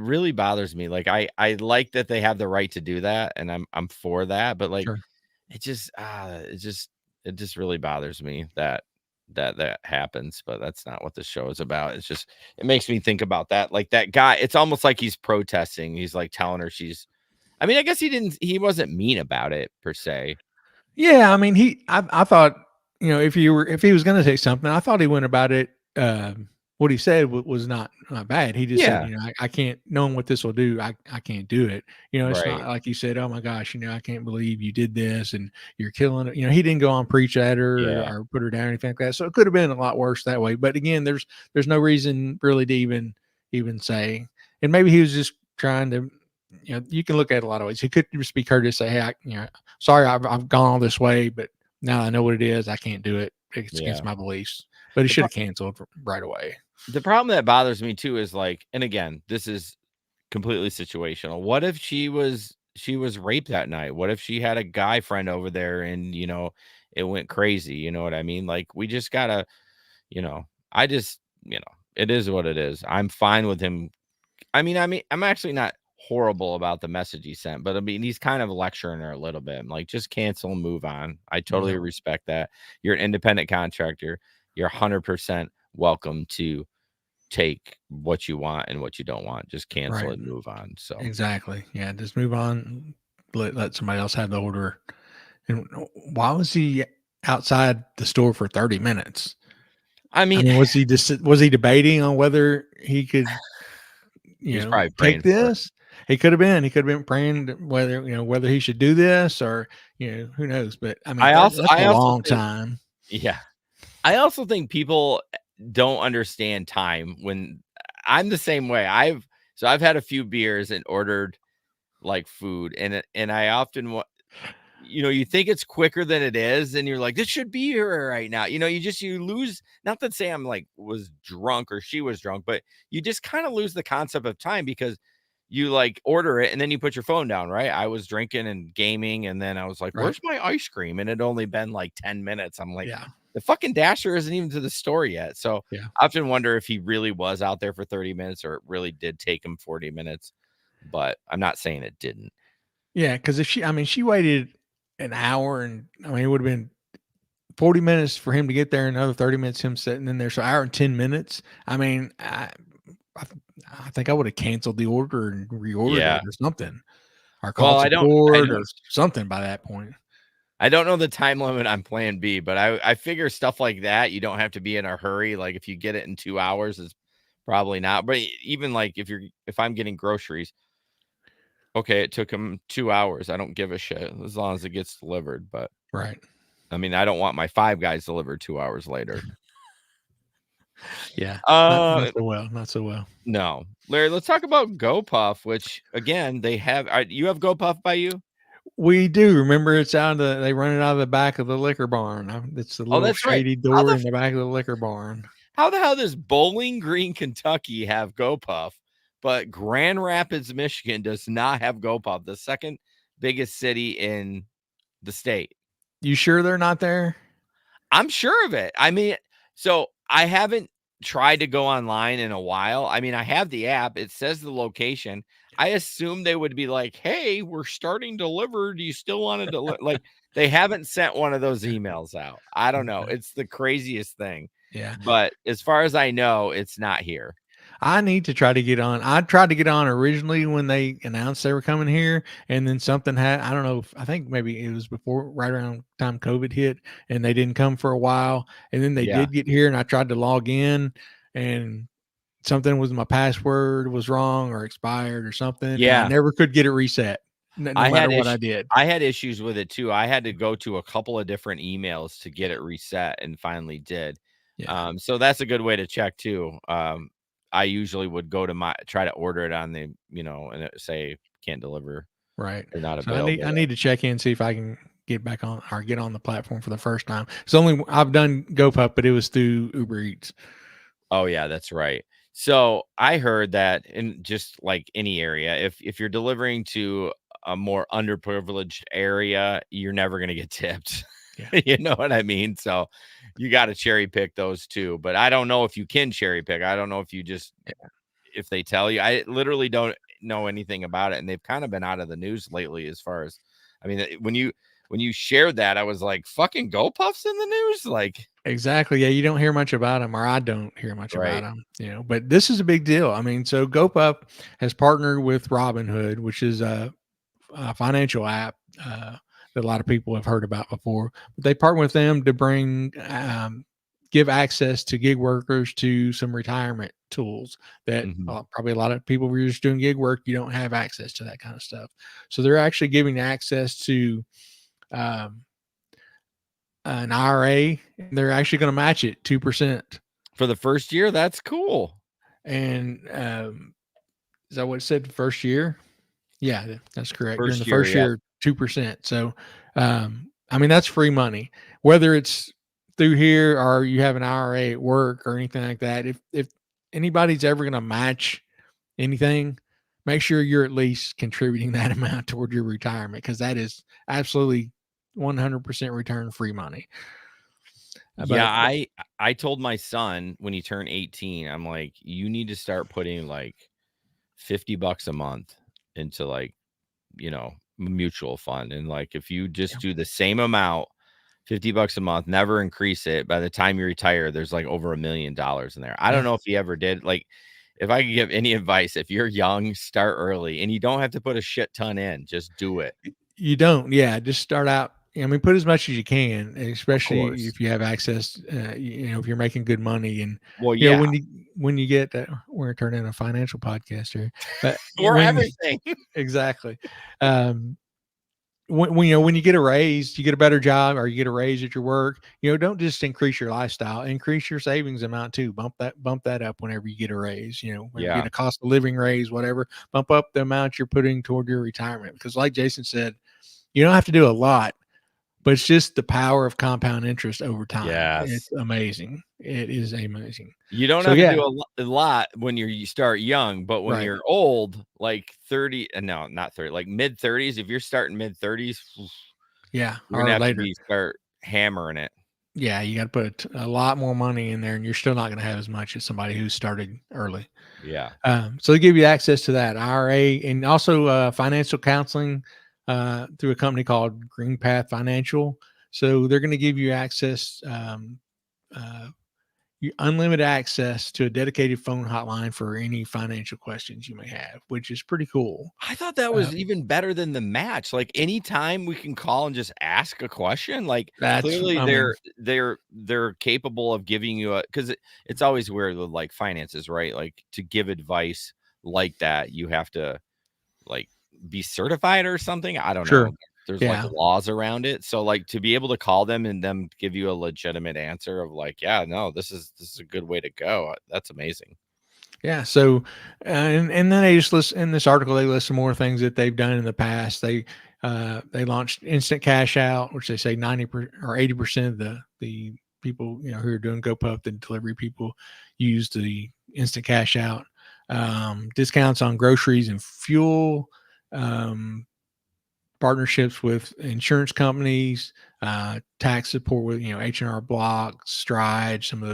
really bothers me. Like I like that they have the right to do that and I'm for that, but like Sure. it just it just really bothers me that that happens, but that's not what the show is about. It's just it makes me think about that. Like that guy, it's almost like he's protesting. He's like telling her she's I mean, I guess he wasn't mean about it per se. Yeah, I mean, I thought, if he was going to say something, I thought he went about it. What he said was not bad. He just said, Yeah. I can't, knowing what this will do, I can't do it. It's not Right. like he said, oh my gosh, I can't believe you did this and you're killing it. He didn't go on preach at her Yeah. or put her down or anything like that. So it could have been a lot worse that way. But again, there's no reason really to even say. And maybe he was just trying to. You can look at it a lot of ways. He could just be courteous, say, "Hey, sorry, I've gone all this way, but now I know what it is. I can't do it. It's Yeah. against my beliefs." But he The should pro- have canceled right away. the problem that bothers me too is like, and again, this is completely situational. What if she was raped that night? What if she had a guy friend over there and it went crazy? You know what I mean? Like we just gotta, I just, it is what it is. I'm fine with him. I mean, I'm actually not horrible about the message he sent, but I mean, he's kind of lecturing her a little bit. I'm like, just cancel and move on. I totally Yeah. respect that. You're an independent contractor. You're 100% welcome to take what you want and what you don't want. Just cancel Right. it and move on. So, Exactly. Yeah. Just move on. Let somebody else have the order. And why was he outside the store for 30 minutes? I I mean, mean, was he debating on whether he could, he was probably take praying for it. this? He could have been praying whether, whether he should do this or, who knows. But I mean, that's I a also long think, time. yeah, I also think people don't understand time when I'm the same way. I've had a few beers and ordered like food and I often you think it's quicker than it is, and you're like, this should be here right now. You lose, not that say I'm like was drunk or she was drunk, but you just kind of lose the concept of time because you like order it and then you put your phone down, right? I was drinking and gaming, and then I was like, Right. where's my ice cream? And it only been like 10 minutes. I'm like, Yeah. the fucking dasher isn't even to the store yet. So Yeah. I often wonder if he really was out there for 30 minutes or it really did take him 40 minutes, but I'm not saying it didn't. Yeah. Cause if she waited an hour and I mean, it would have been 40 minutes for him to get there, another 30 minutes him sitting in there. So hour and 10 minutes. I mean, I, I think I would have canceled the order and reordered Yeah. it or something, or Well, called support or something by that point. I don't know the time limit on plan B, but I figure stuff like that, you don't have to be in a hurry. Like if you get it in 2 hours, it's probably not. But even like if I'm getting groceries, okay, it took them 2 hours. I don't give a shit as long as it gets delivered. But Right. I mean, I don't want my Five Guys delivered 2 hours later. Yeah. Not Uh so well. Not so well. no. Larry, let's talk about GoPuff, which again, they have you have GoPuff by you? We do remember it's they run it out of the back of the liquor barn. It's the Oh, little that's right. shady How door the in the back of the liquor barn. How the hell does Bowling Green, Kentucky have GoPuff, but Grand Rapids, Michigan does not have GoPuff, the second biggest city in the state? You sure they're not there? I'm sure of it. I mean, so I haven't tried to go online in a while. I mean, I have the app, it says the location. I assume they would be like, hey, we're starting deliver. Do you still want to deliver? Like, they haven't sent one of those emails out. I don't know. Okay. It's the craziest thing. Yeah. But as far as I know, it's not here. I need to try to get on. I tried to get on originally when they announced they were coming here, and then something had. I don't know. I think maybe it was before, right around time COVID hit, and they didn't come for a while, and then they Yeah. did get here, and I tried to log in, and something was my password was wrong or expired or something, and I Yeah. never could get it reset, no I matter had what I iss did. I had issues with it too. I had to go to a couple of different emails to get it reset and finally did. Yeah. So that's a good way to check too. I usually would go to try to order it on the, and it say can't deliver Right. or not So I available. need to check in, see if I can get back on or get on the platform for the first time. It's only I've done GoPup, but it was through Uber Eats. Oh yeah, that's right. So I heard that in just like any area, if you're delivering to a more underprivileged area, you're never gonna get tipped. Yeah. You know what I mean? So you got to cherry pick those too. But I don't know if you can cherry pick. I don't know if you just if they tell you. I literally don't know anything about it, and they've kind of been out of the news lately. As far as I mean, when you shared that, I was like, "Fucking GoPuff's in the news!" Like, Exactly. Yeah, you don't hear much about them, or I don't hear much about right? them. But this is a big deal. I mean, so GoPup has partnered with Robinhood, which is a financial app that a lot of people have heard about before. But they partner with them to give access to gig workers to some retirement tools that Mhm. probably a lot of people who are just doing gig work, you don't have access to that kind of stuff. So they're actually giving access to um, an IRA, and they're actually going to match it 2%. For the first year, that's cool. And is that what it said? First year? Yeah, that's correct. During the First year, first yep. year, 2%. So, I mean, that's free money. Whether it's through here or you have an IRA at work or anything like that, if anybody's ever going to match anything, make sure you're at least contributing that amount toward your retirement because that is absolutely 100% return free money. Yeah, But I told my son when he turned 18, I'm like, you need to start putting like $50 a month into like, mutual fund. And like if you just yeah, do the same amount $50 a month, never increase it. By the time you retire, there's like over $1 million in there. I don't Yeah. know if he ever did. Like, if I could give any advice, if you're young, start early and you don't have to put a shit ton in, just do it. You don't. Yeah, just start out. I mean, put as much as you can, Of especially course. if you have access. If you're making good money, and Well, yeah, when you get we're turning a financial podcast here, but or when everything. exactly, um, when you get a raise, you get a better job, or you get a raise at your work. Don't just increase your lifestyle, increase your savings amount too. Bump that up whenever you get a raise. Whenever you get Yeah. a cost of living raise, whatever, bump up the amount you're putting toward your retirement. Because, like Jason said, you don't have to do a lot, but it's just the power of compound interest over time. It's Yes. amazing. It is amazing. You don't So have to yeah, do a lot when you start young, but when right. you're old, like 30, no, not 30, like mid 30s, if you're starting mid 30s, Yeah, you're gonna or have to later. be start hammering it. Yeah, you got to put a lot more money in there, and you're still not going to have as much as somebody who started early. Yeah. So they give you access to that IRA and also financial counseling through a company called Green Path Financial. So they're going to give you access, uh, unlimited access to a dedicated phone hotline for any financial questions you may have, which is pretty cool. I thought that Uh, was even better than the match. Like anytime we can call and just ask a question, like clearly I mean, they're capable of giving you because it's always weird with like finances, right? Like to give advice like that, you have to like be certified or something. I don't sure. know. There's like Yeah. laws around it. So like to be able to call them and them give you a legitimate answer of like, yeah, no, this is a good way to go. That's amazing. Yeah. So, and then they just list in this article, they list some more things that they've done in the past. They launched instant cash out, which they say 90 or 80% of the people, who are doing GoPuff, the delivery people use the instant cash out, discounts on groceries and fuel, um, partnerships with insurance companies, tax support with, H&R Block, Stride, some of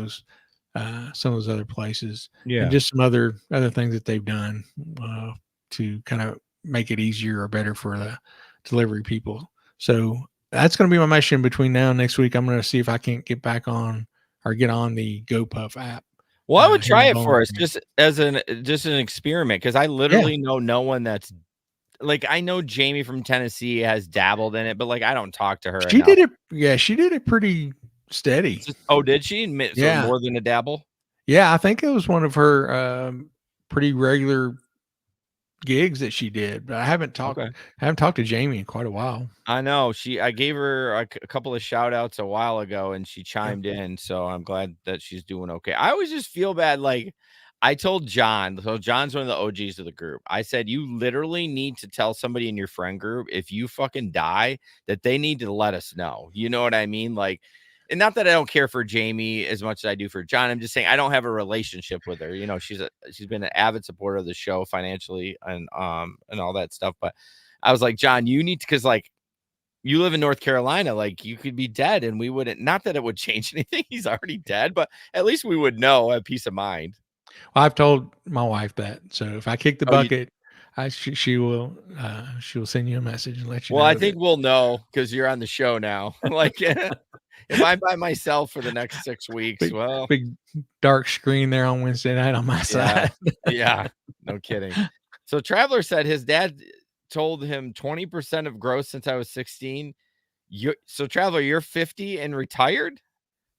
those other places, and Yeah. just some other things that they've done to kind of make it easier or better for the delivery people. So that's going to be my mission between now and next week. I'm going to see if I can't get back on or get on the GoPuff app Well, I would here try in it Bowling for us Green. just an experiment because I Yeah, literally know no one that's like I know Jamie from Tennessee has dabbled in it, but like I don't talk to her she enough. did it. Yeah, she did it pretty steady. Oh, did she? So Yeah, more than a dabble? yeah. I think it was one of her pretty regular gigs that she did, but Okay. I haven't talked to Jamie in quite a while. I know I gave her a couple of shout outs a while ago and she Yeah. chimed in. So I'm glad that she's doing okay. I always just feel bad. Like I told John, so John's one of the OGs of the group. I said, you literally need to tell somebody in your friend group if you fucking die that they need to let us know. You know what I mean? Like, and not that I don't care for Jamie as much as I do for John. I'm just saying I don't have a relationship with her. You know, she's been an avid supporter of the show financially and all that stuff. But I was like, John, you need to because like you live in North Carolina, like you could be dead and we wouldn't, not that it would change anything. He's already dead, but at least we would know, have peace of mind. Well, I've told my wife that. So if I kick the Oh, you, bucket, she will send you a message and let you well, I know think that we'll know because you're on the show now. Like, if I'm by myself for the next 6 weeks, big well, big dark screen there on Wednesday night on my yeah, side. yeah, no kidding. So, Traveler said his dad told him 20% of gross since I was 16. So, Traveler, you're 50 and retired?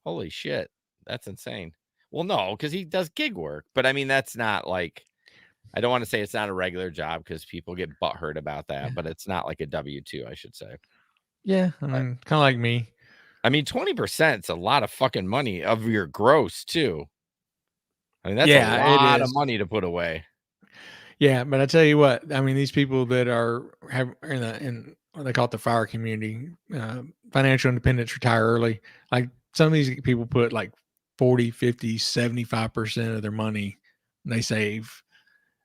Holy shit, that's insane. Well, no, because he does gig work, but I mean, that's not like I don't want to say it's not a regular job because people get butthurt about that, but it's not like a W-2, I should say. Yeah, I But mean, kind of like me. I mean, 20% is a lot of fucking money of your gross too. I mean, that's a Yeah, it lot of is. money to put away. Yeah, but I tell you what, I mean, these people that are in what they call it the fire community, financial independence, retire early. Like some of these people put like 40, 50, 75% of their money they save,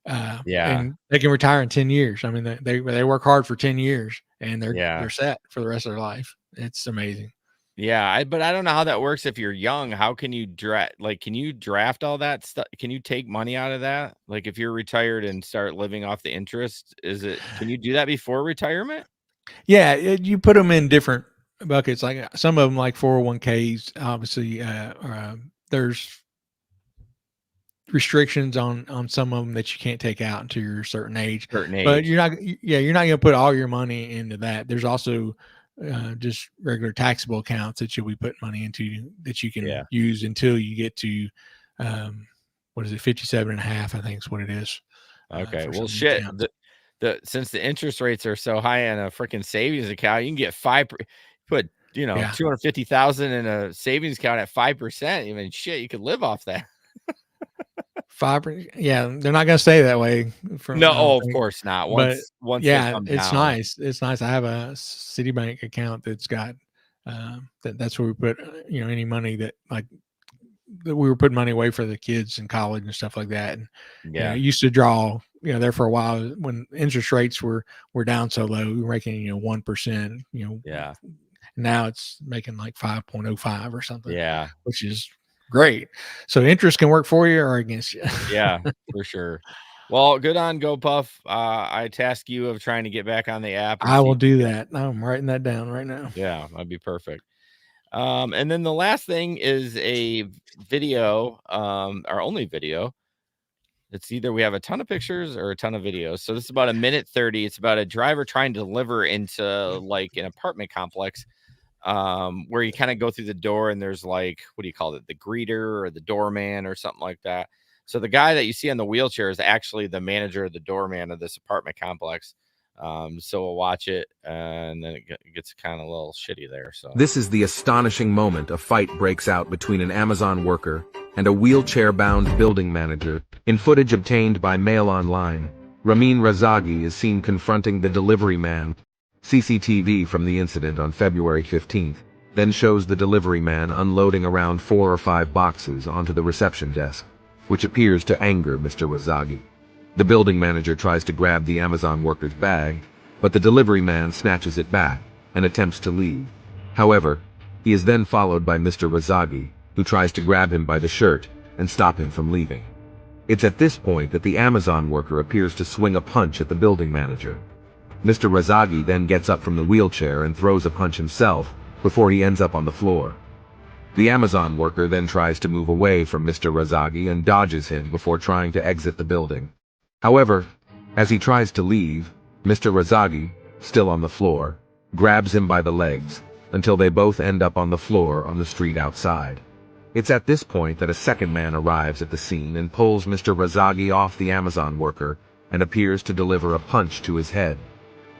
Yeah. and they can retire in 10 years. I mean, they work hard for 10 years and Yeah. they're set for the rest of their life. It's amazing. Yeah. But I don't know how that works if you're young. How can you can you draft all that stuff? Can you take money out of that? Like if you're retired and start living off the interest, can you do that before retirement? Yeah, you put them in different. buckets. Like some of them, like 401ks, obviously, there's restrictions on some of them that you can't take out until you're a certain age. Certain But age. you're not going to put all your money into that. There's also just regular taxable accounts that you'll be putting money into that you Yeah. can use until you get to what is it, 57 and a half, I think is what it is. Okay. For Well, some shit. accounts. The since the interest rates are so high on a freaking savings account, you can get put Yeah. 250,000 in a savings account at 5%. Even shit, you could live off that. 5%. Yeah. They're not going to stay that way No, I don't of think. course not. But Once they yeah, come it's down. nice. It's nice. I have a Citibank account that's got that's where we put any money that that we were putting money away for the kids in college and stuff like that. And Yeah. it used to draw there for a while when interest rates were down so low. We were making 1%. Yeah. Now it's making like 5.05 or something, Yeah. which is great. So interest can work for you or against you. Yeah, for sure. Well, good on GoPuff. I task you of trying to get back on the app and I see will if you do can. that. I'm writing that down right now. Yeah, that'd be perfect. And then the last thing is a video, our only video. It's either we have a ton of pictures or a ton of videos. So this is about a minute 30. It's about a driver trying to deliver into like an apartment complex, where you kind of go through the door and there's like, what do you call it? The greeter or the doorman or something like that. So the guy that you see on the wheelchair is actually the manager or the doorman of this apartment complex. So we'll watch it and then it gets kind of a little shitty there. So This is the astonishing moment a fight breaks out between an Amazon worker and a wheelchair-bound building manager. In footage obtained by Mail Online, Ramin Razagi is seen confronting the delivery man. CCTV from the incident on February 15th then shows the delivery man unloading around 4 or 5 boxes onto the reception desk, which appears to anger Mr. Razagi. The building manager tries to grab the Amazon worker's bag, but the delivery man snatches it back and attempts to leave. However, he is then followed by Mr. Razagi, who tries to grab him by the shirt and stop him from leaving. It's at this point that the Amazon worker appears to swing a punch at the building manager. Mr. Razagi then gets up from the wheelchair and throws a punch himself before he ends up on the floor. The Amazon worker then tries to move away from Mr. Razagi and dodges him before trying to exit the building. However, as he tries to leave, Mr. Razagi, still on the floor, grabs him by the legs until they both end up on the floor on the street outside. It's at this point that a second man arrives at the scene and pulls Mr. Razagi off the Amazon worker and appears to deliver a punch to his head.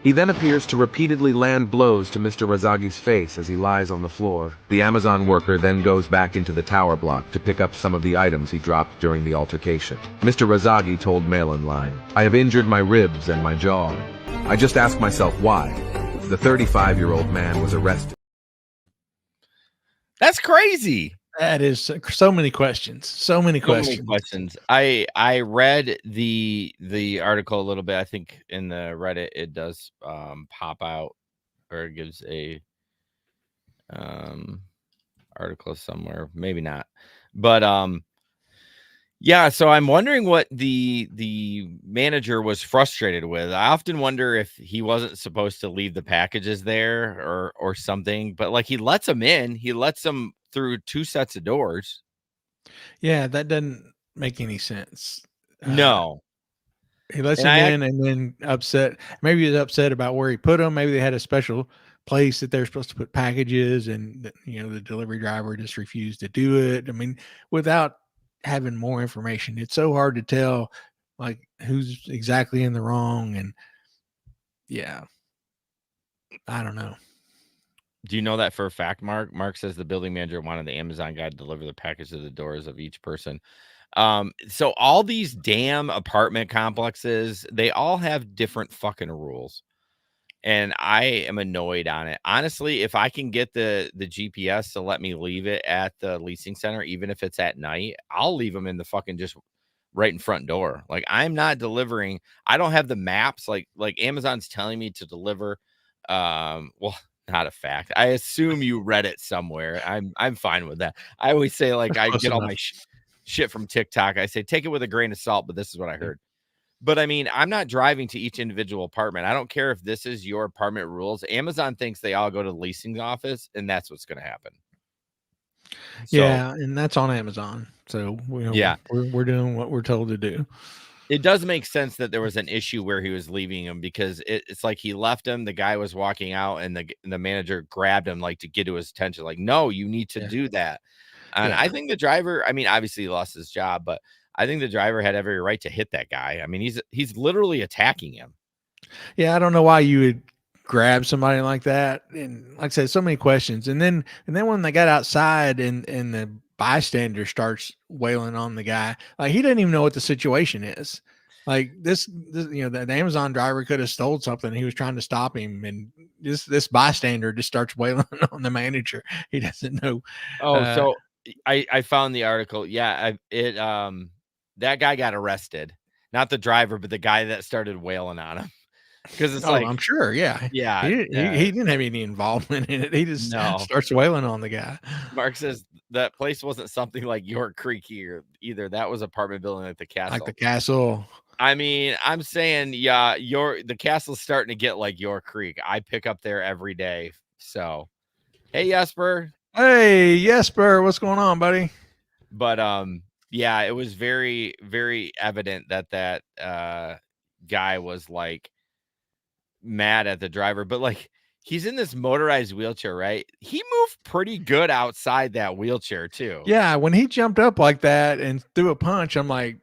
He then appears to repeatedly land blows to Mr. Razagi's face as he lies on the floor. The Amazon worker then goes back into the tower block to pick up some of the items he dropped during the altercation. Mr. Razagi told Mail Online, "I have injured my ribs and my jaw. I just ask myself why." The 35-year-old man was arrested. that's crazy. That is so many questions. So many So many questions. questions. I read the article a little bit. I think in the Reddit it does pop out or it gives a article somewhere. Maybe not. But yeah, so I'm wondering what the manager was frustrated with. I often wonder if he wasn't supposed to leave the packages there or something, but like he lets them in. He lets them through 2 sets of doors. Yeah, that doesn't make any sense. No. He lets And him I in and then upset. Maybe he's upset about where he put them. Maybe they had a special place that they're supposed to put packages, and the delivery driver just refused to do it. I mean, without having more information, it's so hard to tell like who's exactly in the wrong. And yeah, I don't know. Do you know that for a fact, Mark? Mark says the building manager wanted the Amazon guy to deliver the package to the doors of each person. So all these damn apartment complexes, they all have different fucking rules. And I am annoyed on it. Honestly, if I can get the GPS to let me leave it at the leasing center, even if it's at night, I'll leave them in the fucking just right in front door. Like I'm not delivering. I don't have the maps like Amazon's telling me to deliver. Well, not a fact. I assume you read it somewhere. I'm fine with that. I always say like I Close get all my enough. shit from TikTok. I say take it with a grain of salt, but this is what I heard. But I mean, I'm not driving to each individual apartment. I don't care if this is your apartment rules. Amazon thinks they all go to the leasing office, and that's what's going to happen. So Yeah, and that's on Amazon. So yeah, we're doing what we're told to do. it does make sense that there was an issue where he was leaving him because it's like he left him. The guy was walking out, and the manager grabbed him like to get to his attention. Like, no, you need to Yeah. do that. And Yeah. I think the driver, I mean, obviously he lost his job, but I think the driver had every right to hit that guy. I mean, he's literally attacking him. Yeah, I don't know why you would grab somebody like that. And like I said, so many questions. And then when they got outside and the bystander starts wailing on the guy, like he didn't even know what the situation is. Like this the Amazon driver could have stole something. He was trying to stop him, and this bystander just starts wailing on the manager. He doesn't know. Oh, so I found the article. Yeah, that guy got arrested. Not the driver, but the guy that started wailing on him. Because it's like, I'm sure. Yeah. yeah, He didn't have any involvement in it. He just no. starts wailing on the guy. Mark says that place wasn't something like York Creek here either. That was apartment building at the castle. Like the castle. I mean, I'm saying, yeah, the castle's starting to get like York Creek. I pick up there every day. So, hey, Jesper. Hey, Jesper, what's going on, buddy? But yeah, it was very, very evident that guy was like mad at the driver, but like he's in this motorized wheelchair, right? He moved pretty good outside that wheelchair too. Yeah, when he jumped up like that and threw a punch, I'm like,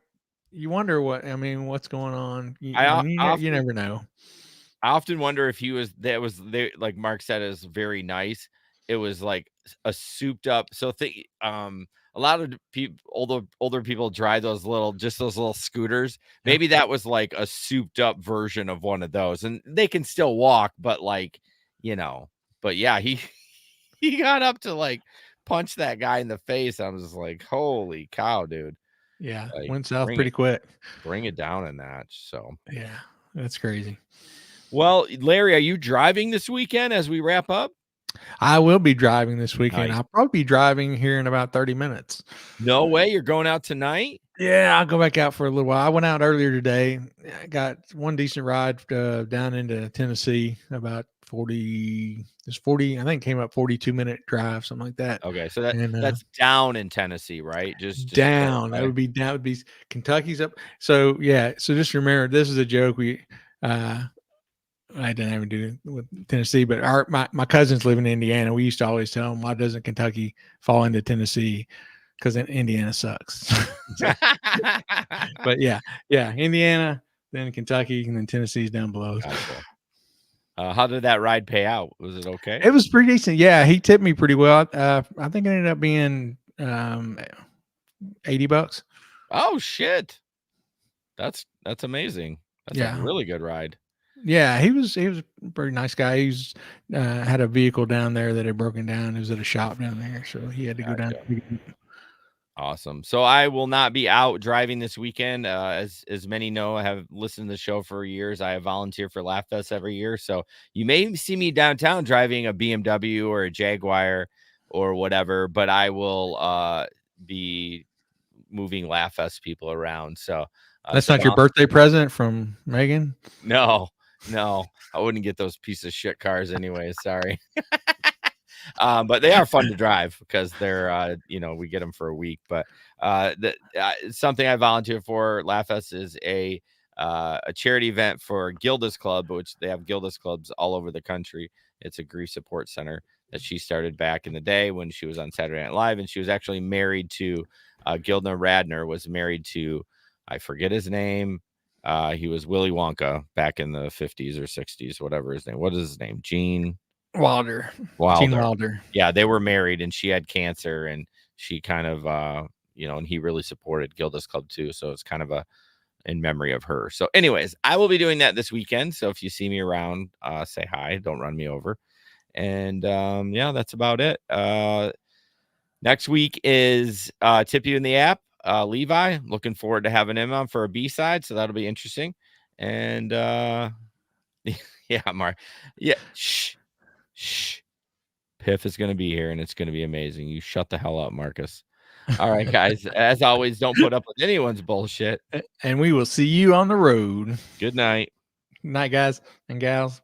you wonder what's going on. You never know. I often wonder if like Mark said, is very nice. It was like a souped up. So a lot of people, older people drive those little scooters. Maybe that was like a souped up version of one of those, and they can still walk, but like, but yeah, he got up to like punch that guy in the face. I was just like, holy cow, dude. Yeah, Like, went south pretty quick. Bring it down a notch. So yeah, that's crazy. Well, Larry, are you driving this weekend as we wrap up? I will be driving this weekend. Nice. I'll probably be driving here in about 30 minutes. No way. You're going out tonight? Yeah, I'll go back out for a little while. I went out earlier today. I got one decent ride down into Tennessee, about 40, I think came up 42-minute drive, something like that. Okay. So that's down in Tennessee, right? Just down. That would be Kentucky's up. So yeah. So just remember, this is a joke. I didn't have to do with Tennessee, but my cousins live in Indiana. We used to always tell them, why doesn't Kentucky fall into Tennessee? Because Indiana sucks. But yeah, Indiana, then Kentucky, and then Tennessee's down below. How did that ride pay out? Was it okay? It was pretty decent. Yeah, he tipped me pretty well. I think it ended up being $80. Oh shit, that's amazing. That's a really good ride. Yeah, he was a pretty nice guy. He's had a vehicle down there that had broken down. It was at a shop down there, so he had to go down. Awesome. So I will not be out driving this weekend. As many know, I have listened to the show for years. I volunteer for Laugh Fest every year. So you may see me downtown driving a BMW or a Jaguar or whatever, but I will be moving Laugh Fest people around. So that's not your birthday present from Megan? No, I wouldn't get those piece of shit cars anyway. Sorry. But they are fun to drive because they're, we get them for a week. But something I volunteer for, Laugh Fest, is a charity event for Gilda's Club, which they have Gilda's Clubs all over the country. It's a grief support center that she started back in the day when she was on Saturday Night Live, and she was actually married to Gilda Radner was married to, I forget his name. He was Willy Wonka back in the 50s or 60s, whatever his name. What is his name? Gene Wilder. Gene Wilder. Yeah, they were married, and she had cancer, and she kind of, and he really supported Gilda's Club too. So it's kind of in memory of her. So anyways, I will be doing that this weekend. So if you see me around, say hi, don't run me over. And yeah, that's about it. Next week is Tip You in the App. Levi, looking forward to having him on for a B-side. So that'll be interesting. And yeah, Mark. Yeah. Shh. Piff is going to be here, and it's going to be amazing. You shut the hell up, Marcus. All right, guys. As always, don't put up with anyone's bullshit. And we will see you on the road. Good night. Night, guys and gals.